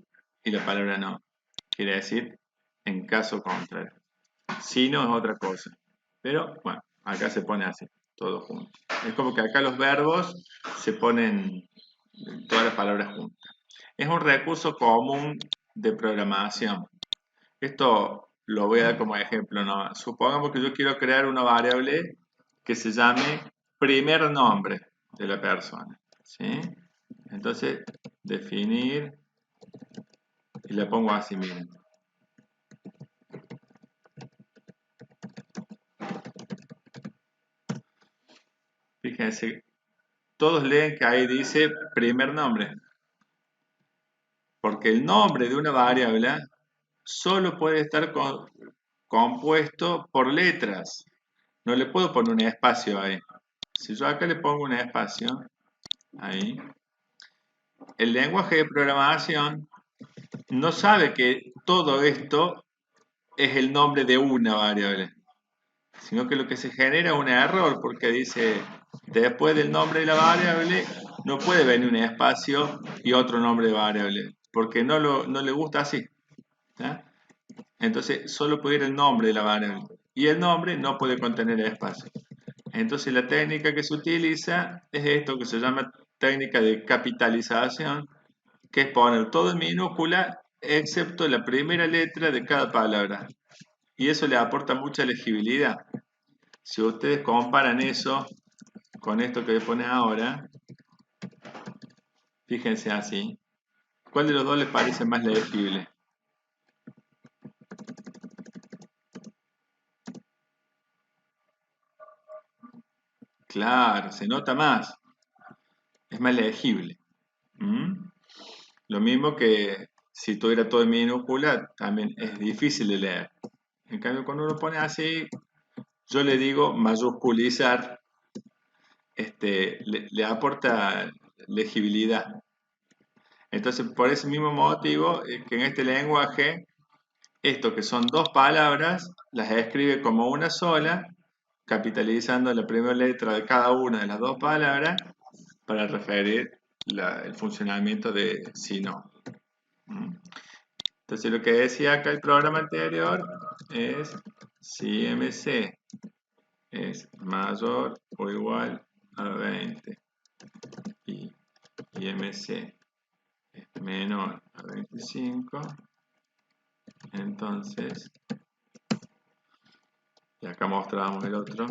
y la palabra no. Quiere decir en caso contrario. Si no es otra cosa. Pero bueno, acá se pone así, todo junto. Es como que acá los verbos se ponen todas las palabras juntas. Es un recurso común de programación. Esto lo voy a dar como ejemplo, ¿no? Supongamos que yo quiero crear una variable que se llame primer nombre de la persona, ¿sí? Entonces, definir y le pongo así, miren. Fíjense, todos leen que ahí dice primer nombre, porque el nombre de una variable solo puede estar compuesto por letras. No le puedo poner un espacio ahí. Si yo acá le pongo un espacio, ahí, el lenguaje de programación no sabe que todo esto es el nombre de una variable, sino que lo que se genera es un error porque dice, después del nombre de la variable no puede venir un espacio y otro nombre de variable, porque no le gusta así. ¿Ya? Entonces solo puede ir el nombre de la variable y el nombre no puede contener el espacio. Entonces la técnica que se utiliza es esto que se llama técnica de capitalización, que es poner todo en minúscula excepto la primera letra de cada palabra. Y eso le aporta mucha legibilidad. Si ustedes comparan eso con esto que pone ahora, fíjense así. ¿Cuál de los dos les parece más legible? Claro, se nota más, es más legible. ¿Mm? Lo mismo que si tuviera todo en minúscula, también es difícil de leer. En cambio, cuando uno pone así, yo le digo mayusculizar, le aporta legibilidad. Entonces, por ese mismo motivo, que en este lenguaje, esto que son dos palabras, las escribe como una sola, capitalizando la primera letra de cada una de las dos palabras para referir el funcionamiento de si no. ¿Mm? Entonces, lo que decía acá el programa anterior es si MC es mayor o igual a 20 y MC es menor a 25, entonces, y acá mostramos el otro,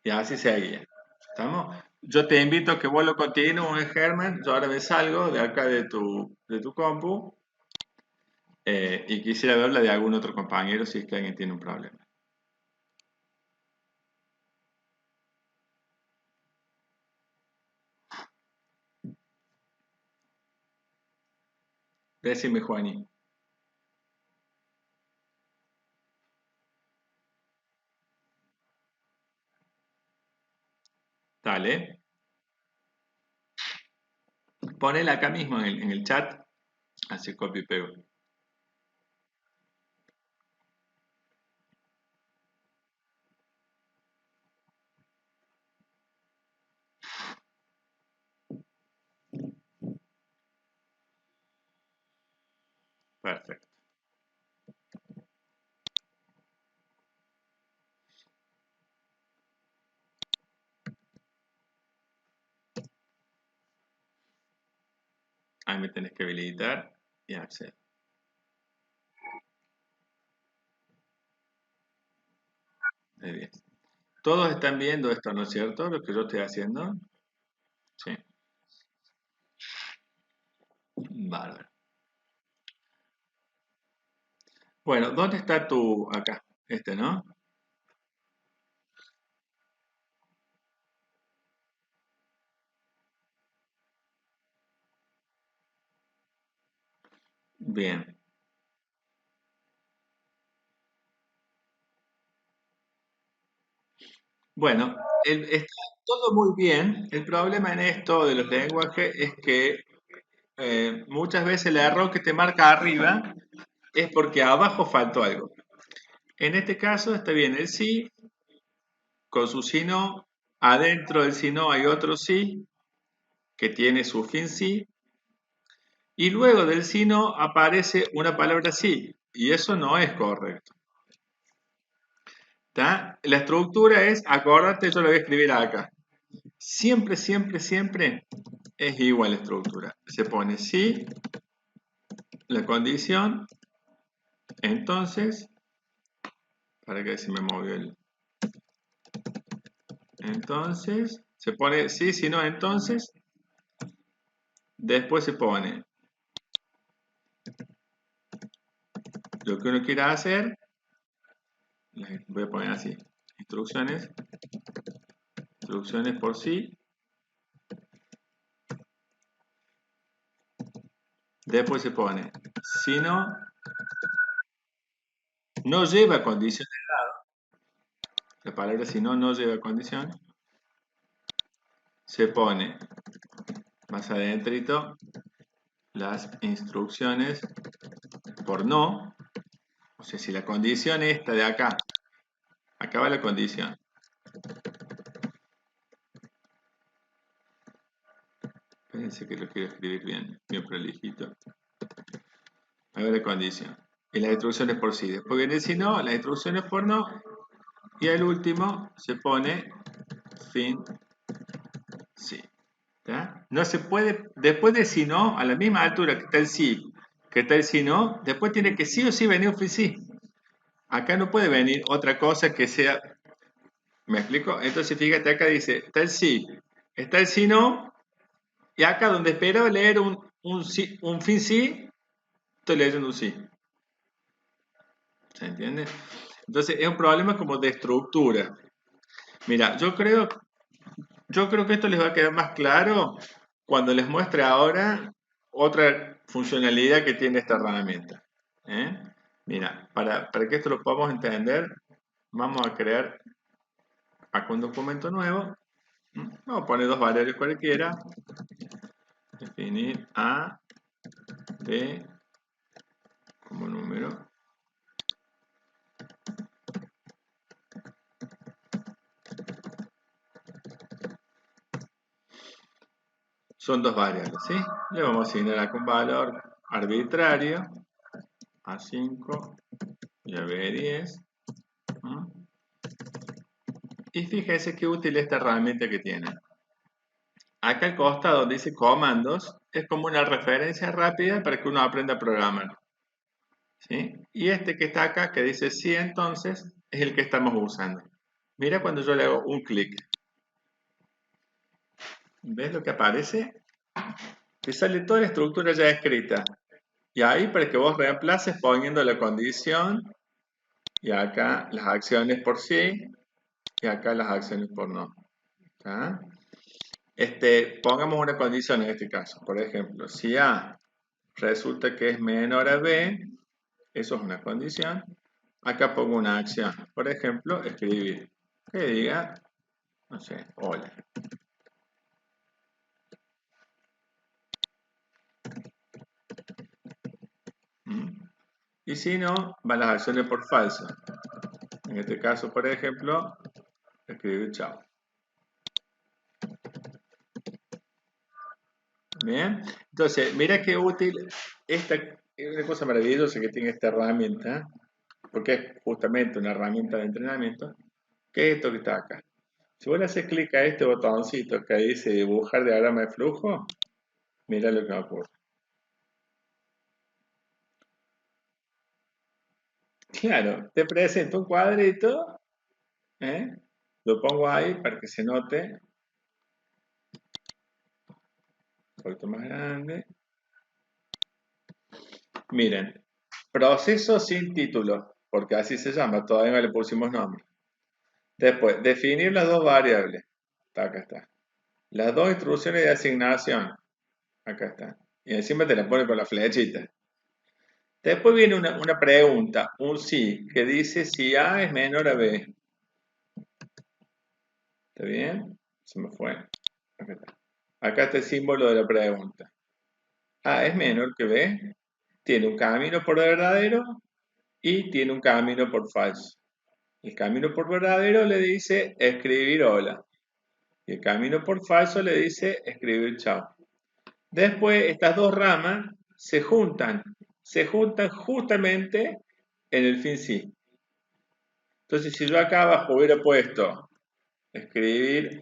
y así seguía. ¿Estamos? Yo te invito a que vos lo continúes, Germán. Yo ahora me salgo de acá de tu compu y quisiera verla de algún otro compañero si es que alguien tiene un problema. Decime, Juaní. Dale. Ponela acá mismo en el chat. Así copio y pego. Perfecto. Ahí me tenés que habilitar y acceder. Muy bien. Todos están viendo esto, ¿no es cierto? Lo que yo estoy haciendo. Sí. Bárbaro. Bueno, ¿dónde está tu... acá? Este, ¿no? Bien. Bueno, está todo muy bien. El problema en esto de los lenguajes es que muchas veces el error que te marca arriba es porque abajo faltó algo. En este caso está bien el sí, con su sino, adentro del sino hay otro sí, que tiene su fin sí, y luego del sino aparece una palabra sí, y eso no es correcto. ¿Tá? La estructura es, acordate, yo lo voy a escribir acá. Siempre, siempre, siempre es igual la estructura. Se pone sí, la condición, entonces, para que se me movió el... Entonces, se pone sí, si no, entonces, después se pone lo que uno quiera hacer, voy a poner así, instrucciones, instrucciones por sí, después se pone, si no, no lleva condición, la palabra si no, no lleva condición, se pone más adentrito las instrucciones por no, o sea, si la condición esta de acá, acá va la condición. Fíjense que lo quiero escribir bien, bien prolijito. Ahí va la condición. Y las instrucciones por sí. Después viene si no, las instrucciones por no. Y al último se pone fin sí. ¿Tá? No se puede, después de si no, a la misma altura que está el sí, que está el si no, después tiene que sí o sí venir un fin sí. Acá no puede venir otra cosa que sea. ¿Me explico? Entonces fíjate, acá dice, está el sí no, y acá donde esperaba leer un fin sí, estoy leyendo un sí. ¿Se entiende? Entonces es un problema como de estructura. Mira, yo creo que esto les va a quedar más claro cuando les muestre ahora otra funcionalidad que tiene esta herramienta. ¿Eh? Mira, para que esto lo podamos entender, vamos a crear acá un documento nuevo. Vamos a poner dos variables cualquiera. Definir A, D como número. Son dos variables, ¿sí? Le vamos a asignar acá un valor arbitrario, A5 y a B10. Y fíjese qué útil esta herramienta que tiene. Acá al costado donde dice comandos, es como una referencia rápida para que uno aprenda a programar. ¿Sí? Y este que está acá, que dice sí, entonces, es el que estamos usando. Mira cuando yo le hago un clic. ¿Ves lo que aparece? Te sale toda la estructura ya escrita. Y ahí para que vos reemplaces poniendo la condición y acá las acciones por sí y acá las acciones por no. ¿Está? Pongamos una condición en este caso. Por ejemplo, si A resulta que es menor a B, eso es una condición. Acá pongo una acción. Por ejemplo, escribir. Que diga, no sé, hola. Y si no, van las acciones por falso. En este caso, por ejemplo, escribir chao. Bien. Entonces, mira qué útil. Esta es una cosa maravillosa que tiene esta herramienta, porque es justamente una herramienta de entrenamiento, que es esto que está acá. Si vos le haces clic a este botoncito que dice dibujar diagrama de flujo, mira lo que ocurre. Claro, te presento un cuadrito, ¿eh? Lo pongo ahí para que se note, un poquito más grande. Miren, proceso sin título, porque así se llama, todavía no le pusimos nombre. Después, definir las dos variables. Acá está. Las dos instrucciones de asignación. Acá está. Y encima te la pone con la flechita. Después viene una pregunta, un sí, que dice si A es menor a B. ¿Está bien? Se me fue. Acá está. Acá está el símbolo de la pregunta. A es menor que B, tiene un camino por verdadero y tiene un camino por falso. El camino por verdadero le dice escribir hola. Y el camino por falso le dice escribir chao. Después, estas dos ramas se juntan justamente en el fin sí. Entonces, si yo acá abajo hubiera puesto escribir,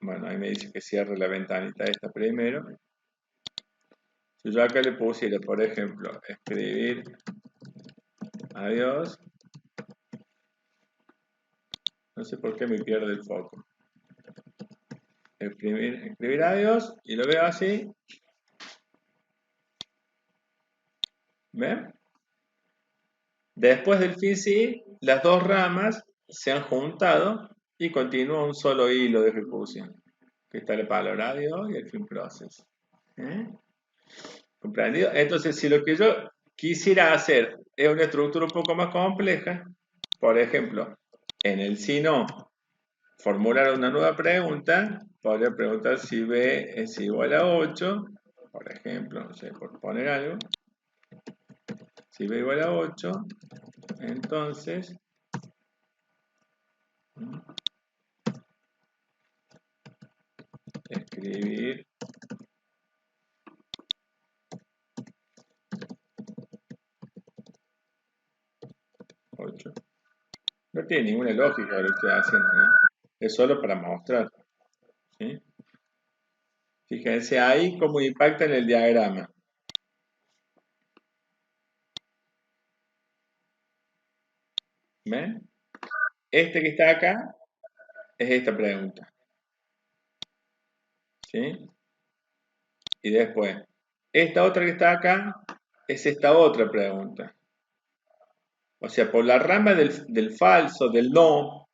bueno, ahí me dice que cierre la ventanita esta primero. Si yo acá le pusiera, por ejemplo, escribir adiós, no sé por qué me pierde el foco. Escribir adiós y lo veo así. ¿Ven? Después del fin sí, las dos ramas se han juntado y continúa un solo hilo de ejecución. Que está la palabra adiós y el fin process. ¿Eh? ¿Comprendido? Entonces, si lo que yo quisiera hacer es una estructura un poco más compleja, por ejemplo, en el si no, formular una nueva pregunta, podría preguntar si B es igual a 8, por ejemplo, no sé, por poner algo. Si B igual a 8, entonces escribir 8. No tiene ninguna lógica lo que estoy haciendo, ¿no? Es solo para mostrar. ¿Sí? Fíjense ahí cómo impacta en el diagrama. ¿Ven? Este que está acá es esta pregunta. ¿Sí? Y después, esta otra que está acá es esta otra pregunta. O sea, por la rama del falso, del no,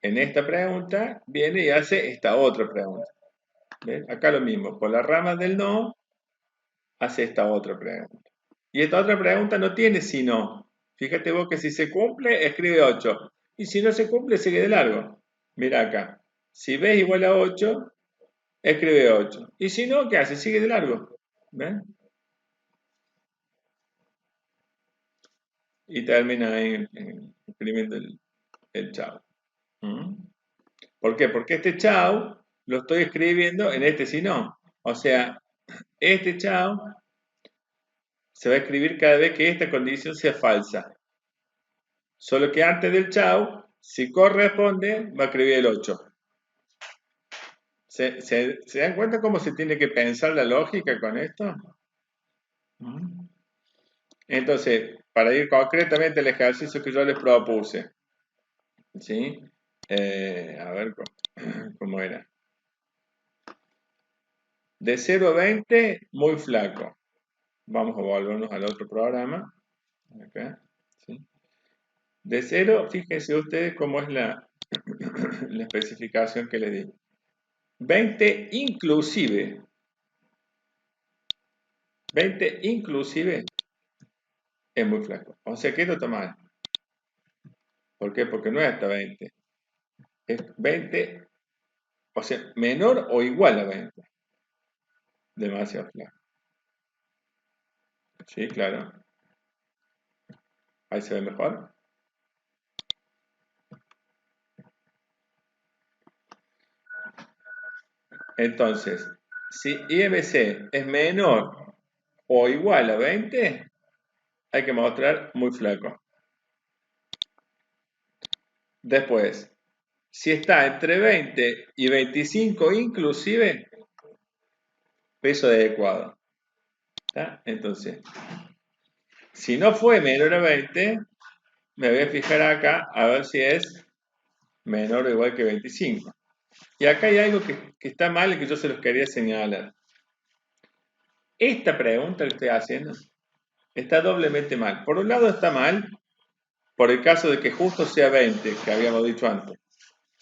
en esta pregunta, viene y hace esta otra pregunta. ¿Ven? Acá lo mismo, por la rama del no, hace esta otra pregunta. Y esta otra pregunta no tiene si no. Fíjate vos que si se cumple, escribe 8. Y si no se cumple, sigue de largo. Mira acá. Si B es igual a 8, escribe 8. Y si no, ¿qué hace? Sigue de largo. ¿Ven? Y termina ahí imprimiendo el chao. ¿Mm? ¿Por qué? Porque este chao lo estoy escribiendo en este si no. O sea, este chao se va a escribir cada vez que esta condición sea falsa. Solo que antes del chao, si corresponde, va a escribir el 8. ¿Se dan cuenta cómo se tiene que pensar la lógica con esto? ¿Mm? Entonces, para ir concretamente al ejercicio que yo les propuse, ¿sí? A ver cómo era. De 0 a 20, muy flaco. Vamos a volvernos al otro programa. Acá, ¿sí? De 0, fíjense ustedes cómo es la especificación que le di. 20 inclusive. 20 inclusive es muy flaco. O sea que esto está mal. ¿Por qué? Porque no es hasta 20. Es 20, o sea, menor o igual a 20. Demasiado flaco. Sí, claro. Ahí se ve mejor. Entonces, si IMC es menor o igual a 20, hay que mostrar muy flaco. Después, si está entre 20 y 25 inclusive, peso adecuado. ¿Está? Entonces, si no fue menor a 20, me voy a fijar acá a ver si es menor o igual que 25. Y acá hay algo que está mal y que yo se los quería señalar. Esta pregunta que estoy haciendo está doblemente mal. Por un lado está mal por el caso de que justo sea 20, que habíamos dicho antes.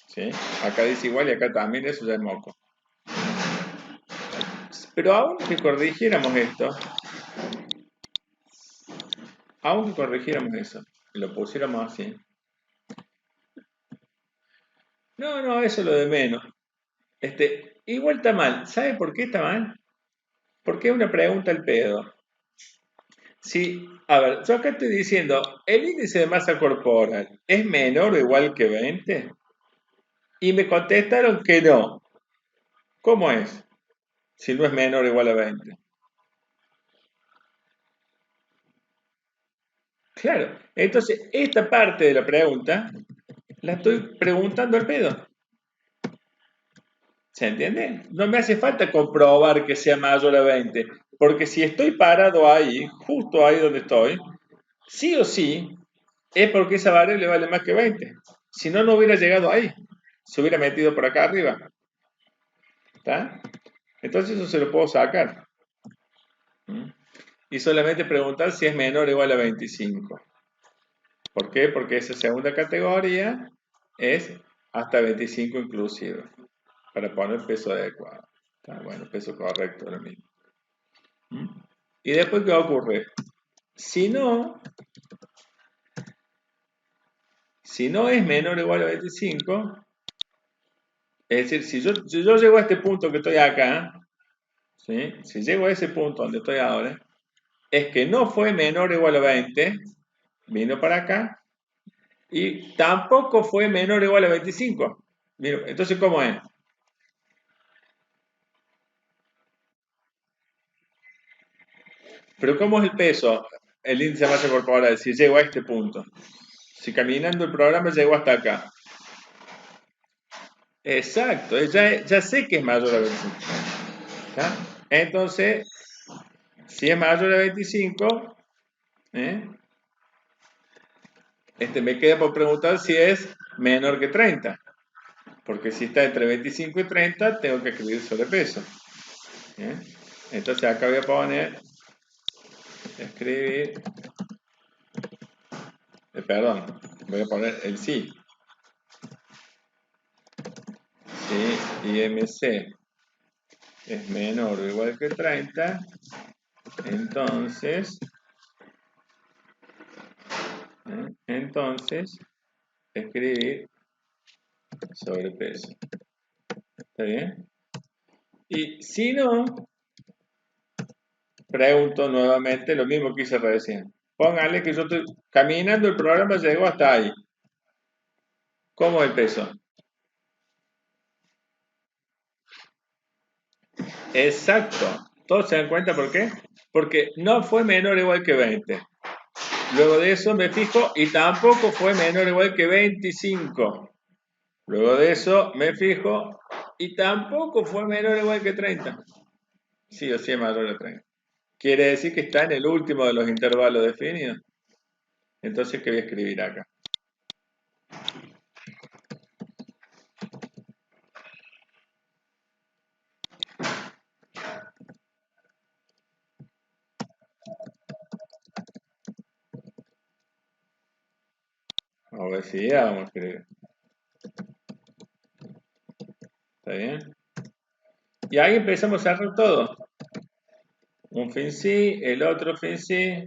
¿Sí? Acá dice igual y acá también, eso ya es moco. Pero aunque corrigiéramos esto, aunque corrigiéramos eso, y lo pusiéramos así, no, eso es lo de menos. Igual está mal. ¿Sabe por qué está mal? Porque es una pregunta al pedo. Si, a ver, yo acá estoy diciendo, ¿el índice de masa corporal es menor o igual que 20? Y me contestaron que no. ¿Cómo es? Si no es menor o igual a 20. Claro. Entonces, esta parte de la pregunta la estoy preguntando al pedo. ¿Se entiende? No me hace falta comprobar que sea mayor a 20, porque si estoy parado ahí, justo ahí donde estoy, sí o sí, es porque esa variable vale más que 20. Si no, no hubiera llegado ahí. Se hubiera metido por acá arriba. ¿Está? Entonces eso se lo puedo sacar. ¿Mm? Y solamente preguntar si es menor o igual a 25. ¿Por qué? Porque esa segunda categoría es hasta 25 inclusive, para poner peso adecuado. Está bueno, peso correcto ahora mismo. ¿Mm? Y después, ¿qué ocurre? Si no, si no es menor o igual a 25, es decir, si yo llego a este punto que estoy acá, ¿sí? Si llego a ese punto donde estoy ahora, es que no fue menor o igual a 20, vino para acá, y tampoco fue menor o igual a 25. Entonces, ¿cómo es? Pero ¿cómo es el peso? El índice de masa corporal, si llego a este punto. Si caminando el programa llego hasta acá. Exacto, ya sé que es mayor a 25. ¿Ya? Entonces, si es mayor a 25, ¿eh? Me queda por preguntar si es menor que 30. Porque si está entre 25 y 30, tengo que escribir sobrepeso. ¿Eh? Entonces acá voy a poner, escribir, perdón, voy a poner el sí. Si IMC es menor o igual que 30, entonces, entonces, escribir sobrepeso. ¿Está bien? Y si no, pregunto nuevamente lo mismo que hice recién. Póngale que yo estoy caminando, el programa llegó hasta ahí. ¿Cómo es el peso? Exacto. ¿Todos se dan cuenta por qué? Porque no fue menor o igual que 20. Luego de eso me fijo y tampoco fue menor o igual que 25. Luego de eso me fijo y tampoco fue menor o igual que 30. Sí o sí es mayor a 30. Quiere decir que está en el último de los intervalos definidos. Entonces, ¿qué voy a escribir acá? Obesidad vamos a escribir. ¿Está bien? Y ahí empezamos a hacer todo. Un fin sí, el otro fin sí.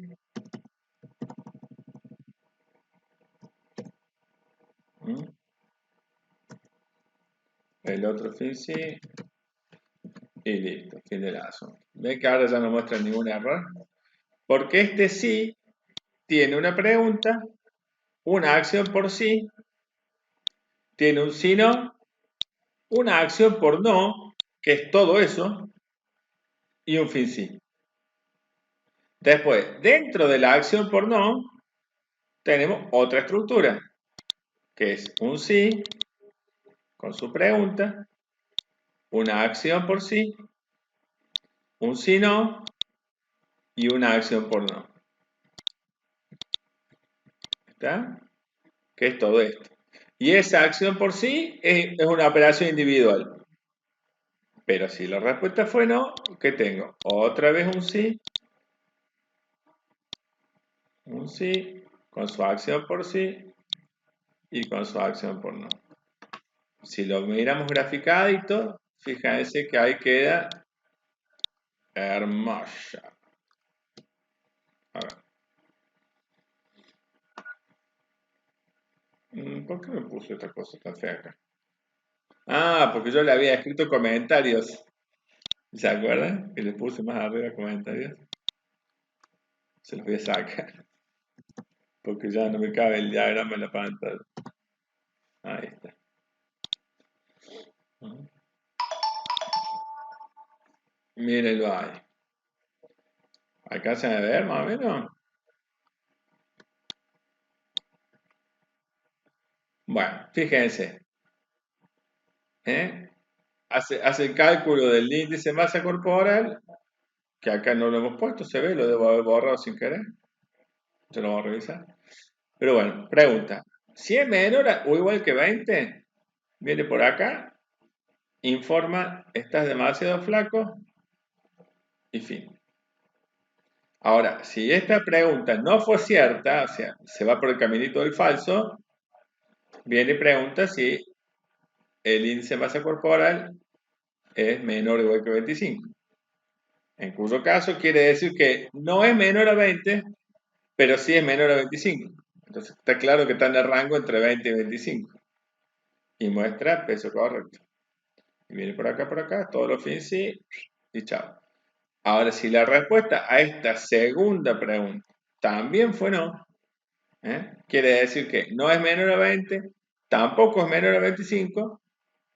El otro fin sí. Y listo, fin del asunto. ¿Ven que ahora ya no muestra ningún error? Porque este sí tiene una pregunta, una acción por sí, tiene un sí no, una acción por no, que es todo eso, y un fin sí. Después, dentro de la acción por no, tenemos otra estructura, que es un sí con su pregunta, una acción por sí, un sí no y una acción por no. ¿Está? Que es todo esto. Y esa acción por sí es una operación individual. Pero si la respuesta fue no, ¿qué tengo? Otra vez un sí, con su acción por sí y con su acción por no. Si lo miramos graficadito, fíjense que ahí queda hermosa. A ver. ¿Por qué me puso esta cosa tan fea acá? Ah, porque yo le había escrito comentarios. ¿Se acuerdan? Que le puse más arriba comentarios. Se los voy a sacar. Porque ya no me cabe el diagrama en la pantalla. Ahí está. Mírenlo ahí. ¿Alcanzan a ver más o menos? Bueno, fíjense. ¿eh? Hace el cálculo del índice de masa corporal, que acá no lo hemos puesto, se ve, lo debo haber borrado sin querer. Yo lo voy a revisar. Pero bueno, pregunta. Si es menor o igual que 20, viene por acá, informa, estás demasiado flaco y fin. Ahora, si esta pregunta no fue cierta, o sea, se va por el caminito del falso, viene y pregunta si el índice de masa corporal es menor o igual que 25. En cuyo caso quiere decir que no es menor a 20, pero sí es menor a 25. Entonces está claro que está en el rango entre 20 y 25. Y muestra peso correcto. Y viene por acá, todos los fins sí, y chao. Ahora, si la respuesta a esta segunda pregunta también fue no, quiere decir que no es menor a 20, tampoco es menor a 25,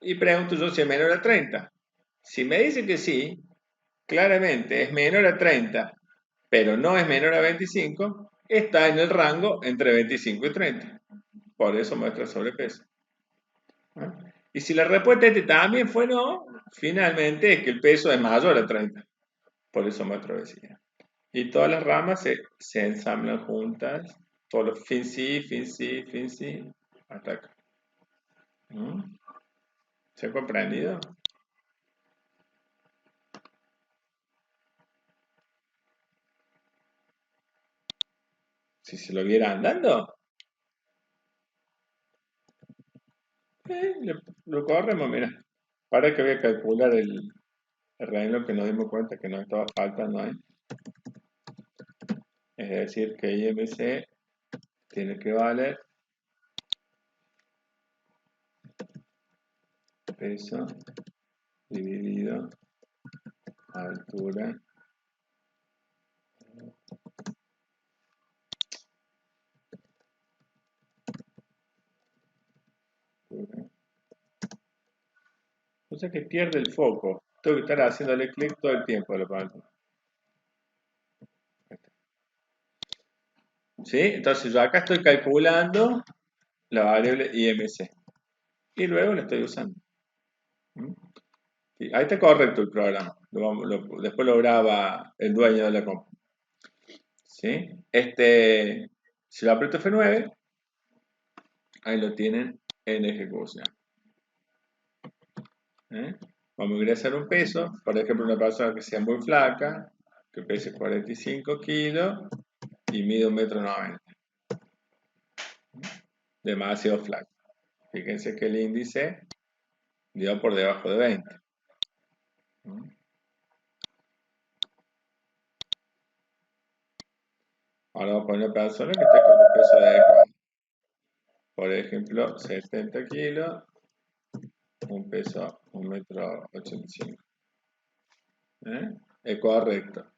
y pregunto yo si es menor a 30. Si me dice que sí, claramente es menor a 30, pero no es menor a 25, está en el rango entre 25 y 30. Por eso muestra sobrepeso. ¿eh? Y si la respuesta este también fue no, finalmente es que el peso es mayor a 30. Por eso muestra obesidad. Y todas las ramas se ensamblan juntas. Todos los fin sí, hasta acá. ¿Mm? ¿Se ha comprendido? Si se lo viera andando, lo corremos, mira. Para que voy a calcular el reino que nos dimos cuenta que nos estaba faltando ahí. Es decir, que IMC tiene que valer peso dividido altura. O sea que pierde el foco. Tengo que estar haciéndole clic todo el tiempo a la pantalla. ¿Sí? Entonces yo acá estoy calculando la variable IMC. Y luego la estoy usando. ¿Mm? Sí, ahí está correcto el programa. Después lo graba el dueño de la compu. ¿Sí? Si lo aprieto F9, ahí lo tienen en ejecución. ¿Eh? Vamos a ingresar un peso. Por ejemplo, una persona que sea muy flaca, que pese 45 kilos y mide 1,90 m. Demasiado flaco. Fíjense que el índice dio por debajo de 20. Ahora vamos a poner una persona que esté con un peso adecuado. Por ejemplo, 70 kilos, un peso 1,85 m. Es correcto.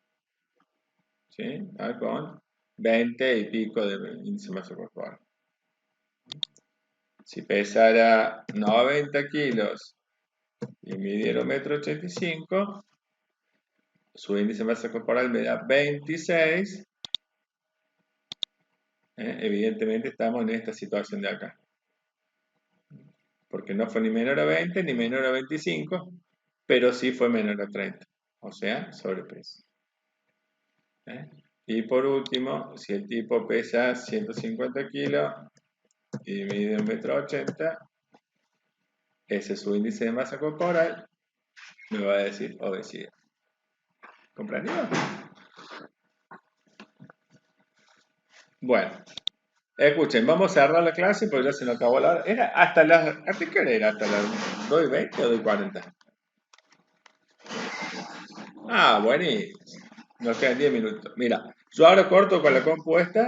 ¿Sí? Con 20 y pico de índice de masa corporal. Si pesara 90 kilos y midiera 1,85 m, su índice de masa corporal me da 26. Evidentemente estamos en esta situación de acá. Porque no fue ni menor a 20 ni menor a 25, pero sí fue menor a 30. O sea, sobrepeso. Y por último, si el tipo pesa 150 kilos y mide 1,80 m, ese es su índice de masa corporal, me va a decir obesidad. ¿Comprendido? Bueno, escuchen, vamos a cerrar la clase porque ya se nos acabó la hora. Era ¿hasta qué hora era? ¿Hasta las 2:20 o 2:40? Ah, buenísimo. Nos quedan 10 minutos. Mira, yo ahora corto con la compuesta.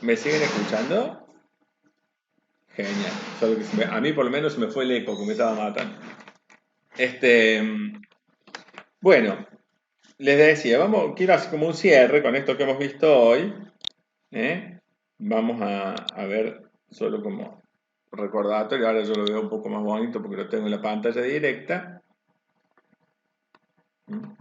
¿Me siguen escuchando? Genial. Solo que a mí por lo menos se me fue el eco que me estaba matando. Bueno, les decía, quiero hacer como un cierre con esto que hemos visto hoy. ¿eh? Vamos a ver solo como recordatorio. Ahora yo lo veo un poco más bonito porque lo tengo en la pantalla directa. ¿Mm?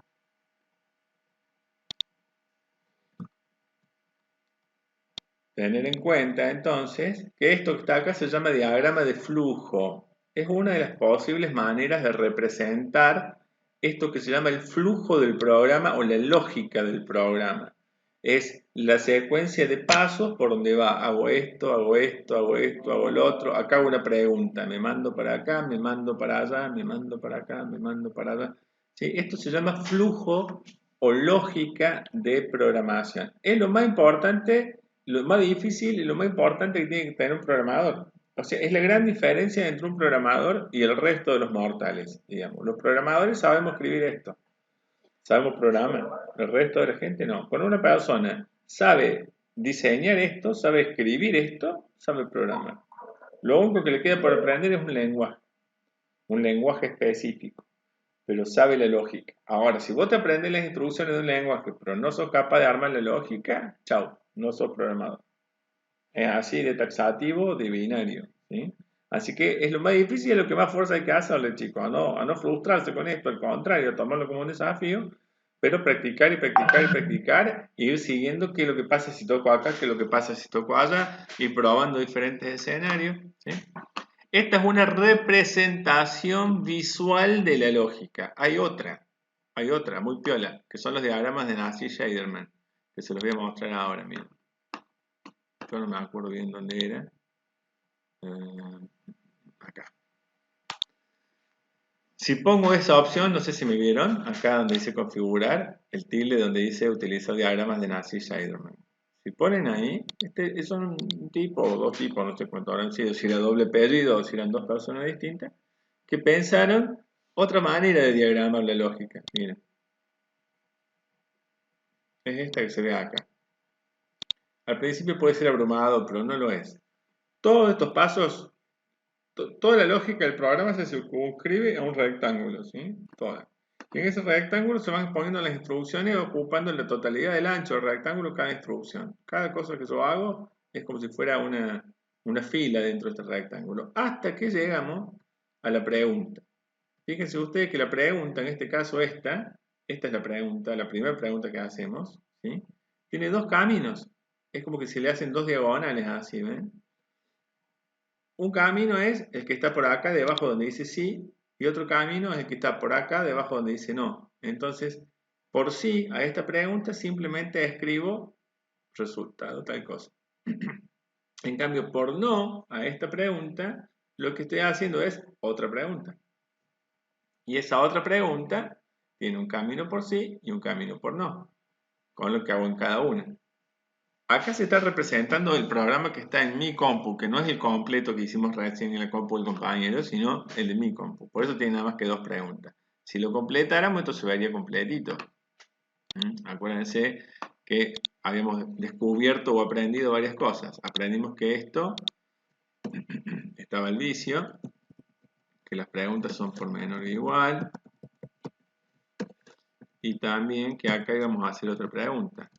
Tener en cuenta entonces que esto que está acá se llama diagrama de flujo. Es una de las posibles maneras de representar esto que se llama el flujo del programa o la lógica del programa. Es la secuencia de pasos por donde va, hago esto, hago esto, hago esto, hago lo otro. Acá hago una pregunta, me mando para acá, me mando para allá, me mando para acá, me mando para allá. ¿Sí? Esto se llama flujo o lógica de programación. Es lo más importante, lo más difícil y lo más importante que tiene que tener un programador. O sea, es la gran diferencia entre un programador y el resto de los mortales, digamos. Los programadores sabemos escribir esto, sabemos programar. El resto de la gente no. Cuando una persona sabe diseñar esto, sabe escribir esto, sabe programar. Lo único que le queda por aprender es un lenguaje específico, pero sabe la lógica. Ahora, si vos te aprendes las instrucciones de un lenguaje, pero no sos capaz de armar la lógica, chao, no sos programador. Es así de taxativo, de binario, ¿sí? Así que es lo más difícil y es lo que más fuerza hay que hacerle, chicos, a no frustrarse con esto, al contrario, a tomarlo como un desafío, pero practicar y practicar y practicar, e ir siguiendo qué es lo que pasa si toco acá, qué es lo que pasa si toco allá, y probando diferentes escenarios, ¿sí? Esta es una representación visual de la lógica. Hay otra, muy piola, que son los diagramas de Nash-Scheiderman, que se los voy a mostrar ahora, miren. Yo no me acuerdo bien dónde era. Acá. Si pongo esa opción, no sé si me vieron, acá donde dice configurar, el tilde donde dice utilizar diagramas de Nash-Scheiderman. Si ponen ahí, son un tipo o dos tipos, no sé cuánto habrán sido, si era doble apellido o si eran dos personas distintas, que pensaron otra manera de diagramar la lógica. Miren, es esta que se ve acá. Al principio puede ser abrumado, pero no lo es. Todos estos pasos, toda la lógica del programa se circunscribe a un rectángulo, ¿sí? Toda. Y en ese rectángulo se van poniendo las instrucciones ocupando la totalidad del ancho del rectángulo cada instrucción. Cada cosa que yo hago es como si fuera una fila dentro de este rectángulo. Hasta que llegamos a la pregunta. Fíjense ustedes que la pregunta, en este caso esta es la pregunta, la primera pregunta que hacemos, ¿sí? Tiene dos caminos. Es como que se le hacen dos diagonales así, ¿ven? Un camino es el que está por acá debajo donde dice sí y otro camino es el que está por acá debajo donde dice no. Entonces, por sí a esta pregunta simplemente escribo resultado tal cosa. En cambio, por no a esta pregunta, lo que estoy haciendo es otra pregunta. Y esa otra pregunta tiene un camino por sí y un camino por no, con lo que hago en cada una. Acá se está representando el programa que está en mi compu, que no es el completo que hicimos recién en la compu del compañero, sino el de mi compu. Por eso tiene nada más que dos preguntas. Si lo completáramos, esto se vería completito. Acuérdense que habíamos descubierto o aprendido varias cosas. Aprendimos que esto estaba el vicio, que las preguntas son por menor o igual, y también que acá íbamos a hacer otra pregunta,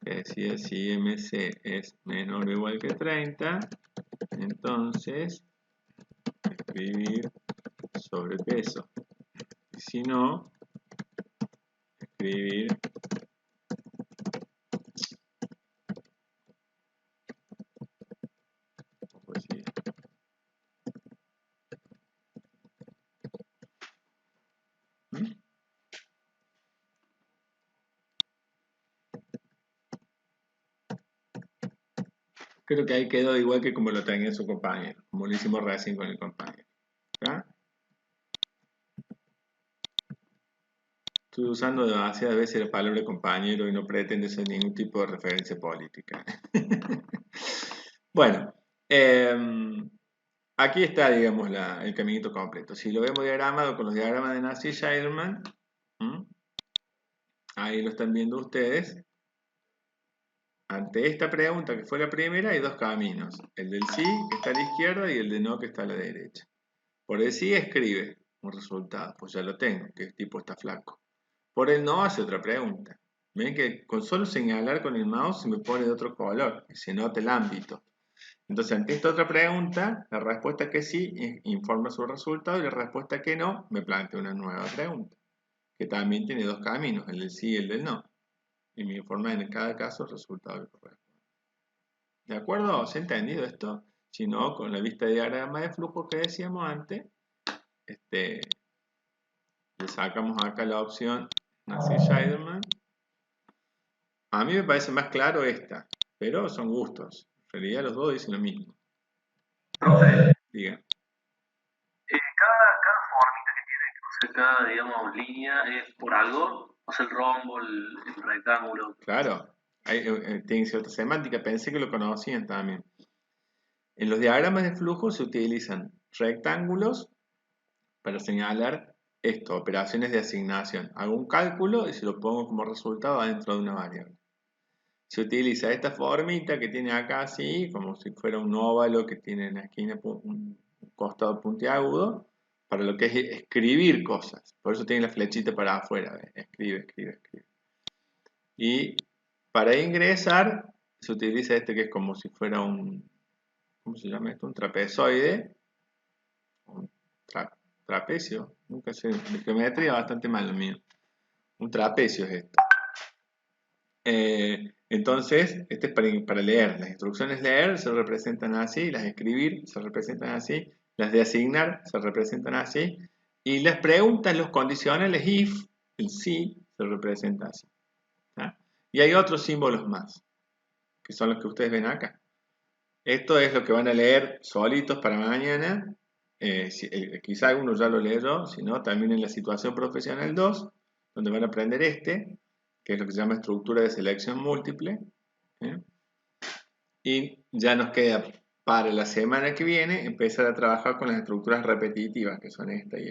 que decía si MC es menor o igual que 30, entonces escribir sobrepeso. Y si no, escribir poesía. ¿Mm? Creo que ahí quedó igual que como lo tenía su compañero, como lo hicimos recién con el compañero. ¿Está? Estoy usando demasiadas veces la palabra compañero y no pretende ser ningún tipo de referencia política. Bueno, aquí está, digamos, el caminito completo. Si lo vemos diagramado con los diagramas de Nash-Scheiderman, ahí lo están viendo ustedes. ante esta pregunta que fue la primera hay dos caminos, el del sí que está a la izquierda y el de no que está a la derecha. Por el sí escribe un resultado, pues ya lo tengo, que el tipo está flaco. Por el no hace otra pregunta. Ven que con solo señalar con el mouse se me pone de otro color y se nota el ámbito. Entonces, ante esta otra pregunta, la respuesta que sí informa su resultado y la respuesta que no me plantea una nueva pregunta, que también tiene dos caminos, el del sí y el del no. Y me informa en cada caso el resultado que corresponde. ¿De acuerdo? ¿Se ha entendido esto? Si no, con la vista de diagrama de flujo que decíamos antes, le sacamos acá la opción Nassau-Scheidemann. A mí me parece más claro esta, pero son gustos. En realidad los dos dicen lo mismo. Profe, Diga. cada formita que tiene, o sea, cada, digamos, línea es por algo, o sea, el rombo, el rectángulo. Claro, tiene cierta semántica. Pensé que lo conocían también. En los diagramas de flujo se utilizan rectángulos para señalar esto, operaciones de asignación. Hago un cálculo y se lo pongo como resultado adentro de una variable. Se utiliza esta formita que tiene acá así, como si fuera un óvalo que tiene en la esquina un costado puntiagudo, para lo que es escribir cosas. Por eso tiene la flechita para afuera. Escribe, escribe, escribe. Y para ingresar se utiliza este que es como si fuera un, ¿cómo se llama esto? Un trapezoide. Un trapecio. Nunca sé. De geometría bastante mal lo mío. Un trapecio es esto. Entonces, este es para leer. Las instrucciones leer se representan así, las de escribir se representan así, las de asignar se representan así, y las preguntas, los condicionales if, el si, se representa así. ¿Ah? Y hay otros símbolos más, que son los que ustedes ven acá. Esto es lo que van a leer solitos para mañana. Quizá alguno ya lo leyó, si no, también en la situación profesional 2, donde van a aprender que es lo que se llama estructura de selección múltiple. ¿Eh? Y ya nos queda para la semana que viene empezar a trabajar con las estructuras repetitivas, que son esta y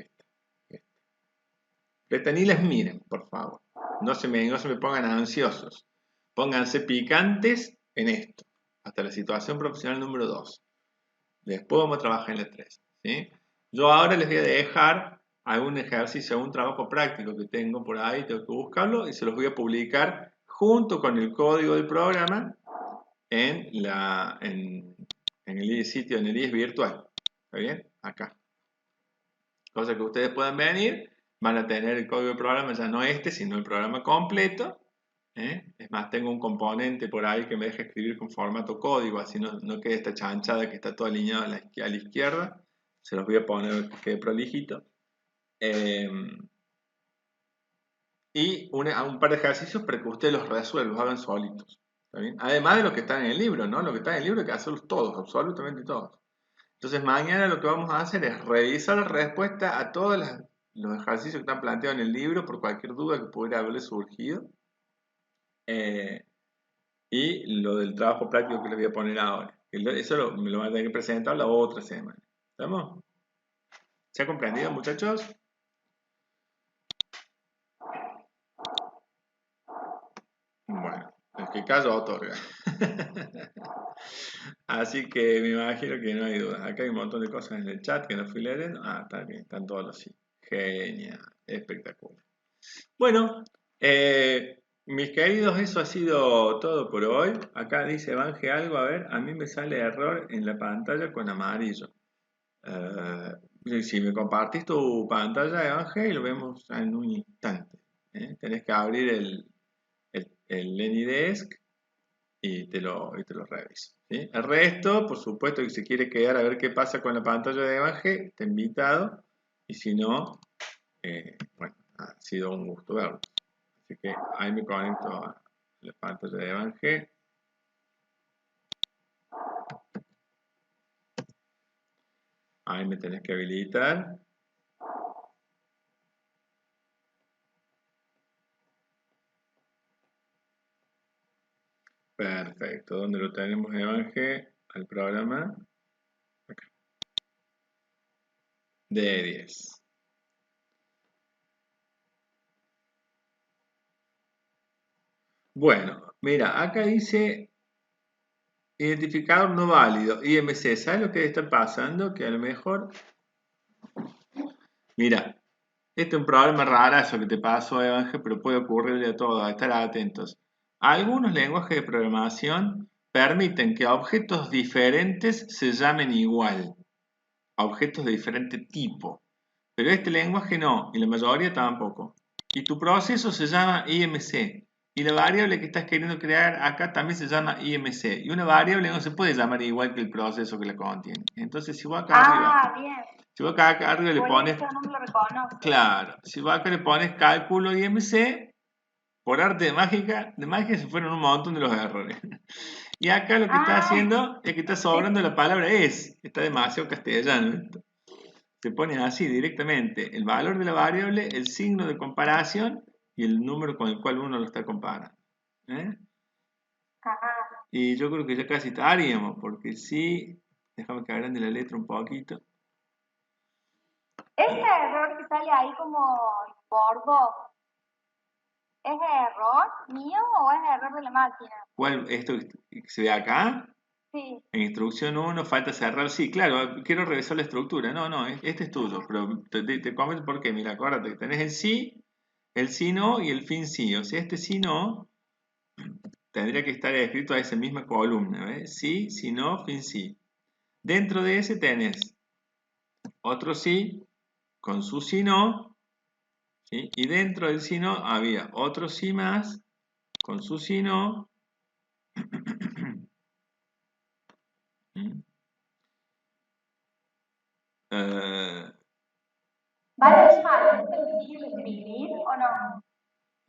esta. Ni las miren, por favor. No se me pongan ansiosos. Pónganse picantes en esto, hasta la situación profesional número 2. Después vamos a trabajar en la 3. ¿Sí? Yo ahora les voy a dejar algún ejercicio, algún trabajo práctico que tengo por ahí, tengo que buscarlo y se los voy a publicar junto con el código del programa en el sitio, en el IES virtual. ¿Está bien? Acá. Cosa que ustedes puedan venir, van a tener el código del programa, ya no este, sino el programa completo. Es más, tengo un componente por ahí que me deja escribir con formato código, así no quede esta chanchada que está todo alineado a la izquierda. Se los voy a poner que quede prolijito. Y un par de ejercicios para que ustedes los resuelvan, los hagan solitos. ¿Está bien? Además de lo que está en el libro, ¿no? Lo que está en el libro hay que hacerlos todos, absolutamente todos. Entonces mañana lo que vamos a hacer es revisar la respuesta a todos los ejercicios que están planteados en el libro por cualquier duda que pudiera haberle surgido. Y lo del trabajo práctico que les voy a poner ahora. Eso me lo van a tener que presentar la otra semana. ¿Estamos? ¿Se ha comprendido, muchachos? Bueno, el que calla otorga. Así que me imagino que no hay dudas. Acá hay un montón de cosas en el chat que no fui leyendo. Ah, está bien, están todos así. Genial, espectacular. Bueno, mis queridos, eso ha sido todo por hoy. Acá dice Evanje algo, a ver, a mí me sale error en la pantalla con amarillo. Si me compartís tu pantalla, Evanje, lo vemos en un instante. Tenés que abrir el AnyDesk y te lo reviso. ¿Sí? El resto, por supuesto, que si quiere quedar a ver qué pasa con la pantalla de Evanje, está invitado. Y si no, bueno, ha sido un gusto verlo. Así que ahí me conecto a la pantalla de Evanje. Ahí me tenés que habilitar. Perfecto. ¿Dónde lo tenemos, Evanje? Al programa. Acá. De 10. Bueno, mira, acá dice identificador no válido, IMC. ¿Sabes lo que está pasando? Que a lo mejor, mira, este es un problema rarazo que te pasó, Evangel, pero puede ocurrirle a todos, a estar atentos. Algunos lenguajes de programación permiten que objetos diferentes se llamen igual, objetos de diferente tipo, pero este lenguaje no, y la mayoría tampoco. Y tu proceso se llama IMC, y la variable que estás queriendo crear acá también se llama IMC, y una variable no se puede llamar igual que el proceso que la contiene. Entonces, si vos acá arriba, bien. si vos acá arriba le Por pones, eso no me lo reconozco. claro, si vos acá le pones cálculo IMC, por arte de magia se fueron un montón de los errores. Y acá lo que está haciendo es que está sobrando la palabra es, está demasiado castellano esto. Se pone así directamente el valor de la variable, el signo de comparación y el número con el cual uno lo está comparando. ¿Eh? Ajá. Y yo creo que ya casi estaríamos, porque sí, déjame que agrande la letra un poquito. Ese error que sale ahí como bordo, ¿es error mío o es error de la máquina? ¿Cuál? ¿Esto que se ve acá? Sí. En instrucción 1 falta cerrar. Sí, claro, quiero revisar la estructura. No, este es tuyo, pero te comento por qué. Mira, acuérdate que tenés el sí no y el fin sí. O sea, este sí no tendría que estar escrito a esa misma columna. ¿Ves? Sí, si no, fin sí. Dentro de ese tenés otro sí con su sí no. ¿Sí? Y dentro del sí no había otro sí más con su sí no. ¿Mm? ¿Vale dejar de escribir o no?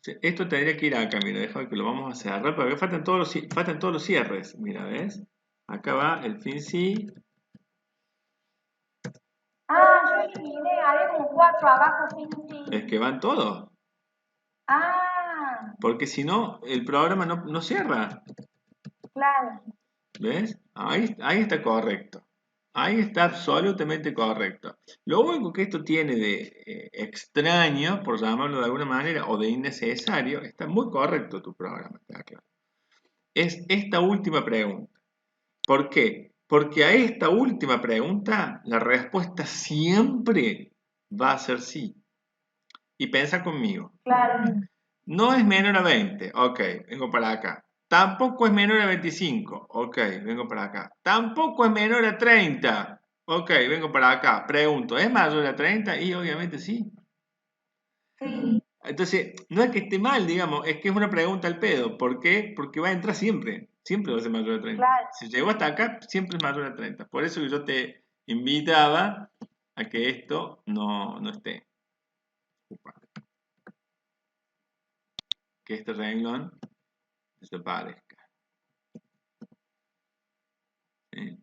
Esto tendría que ir acá, mira, déjame que lo vamos a cerrar, porque faltan todos los cierres, mira, ¿ves? Acá va el fin sí, Yo eliminé, había como 4 abajo, fin, sí. es que van todos, porque si no, el programa no cierra, Claro. ¿ves? Ahí está correcto, ahí está absolutamente correcto. Lo único que esto tiene de extraño, por llamarlo de alguna manera, o de innecesario, está muy correcto tu programa, está claro. Es esta última pregunta. ¿Por qué? Porque a esta última pregunta la respuesta siempre va a ser sí. Y piensa conmigo. Claro. No es menor a 20. Ok, vengo para acá. Tampoco es menor a 25. Ok, vengo para acá. Tampoco es menor a 30. Ok, vengo para acá. Pregunto, ¿es mayor a 30? Y obviamente sí. Sí. Entonces, no es que esté mal, digamos, es que es una pregunta al pedo. ¿Por qué? Porque va a entrar siempre. Siempre va a ser mayor a 30. Claro. Si llegó hasta acá, siempre es mayor a 30. Por eso que yo te invitaba a que esto no esté. Que este renglón desaparezca. ¿Sí?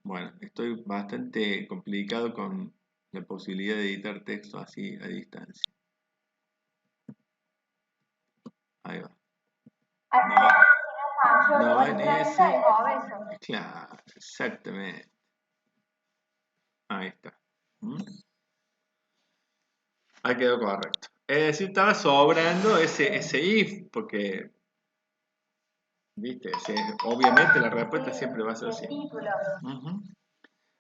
Bueno, estoy bastante complicado con la posibilidad de editar texto así a distancia. Ahí va. No, en ese. Claro, exactamente. Ahí está. ¿Mm? Ahí quedó correcto. Es decir, estaba sobrando ese if, porque, viste, obviamente la respuesta siempre va a ser sí. Ujú.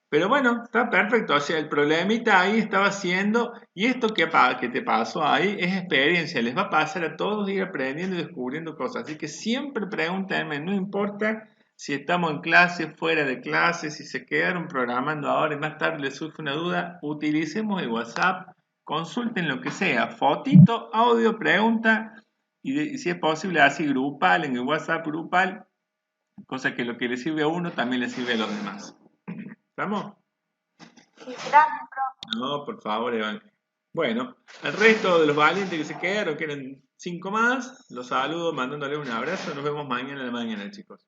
Pero bueno, está perfecto. O sea, el problemita ahí estaba haciendo, y esto que te pasó ahí es experiencia. Les va a pasar a todos ir aprendiendo y descubriendo cosas. Así que siempre pregúntenme, no importa si estamos en clase, fuera de clase, si se quedaron programando ahora y más tarde les surge una duda, utilicemos el WhatsApp, consulten lo que sea, fotito, audio, pregunta, y si es posible así grupal, en el WhatsApp grupal, cosa que lo que le sirve a uno también le sirve a los demás. ¿Estamos? Sí, gracias, profe. No, por favor, Iván. Bueno, al resto de los valientes que se quedaron, que eran 5 más, los saludo mandándoles un abrazo. Nos vemos mañana en la mañana, chicos.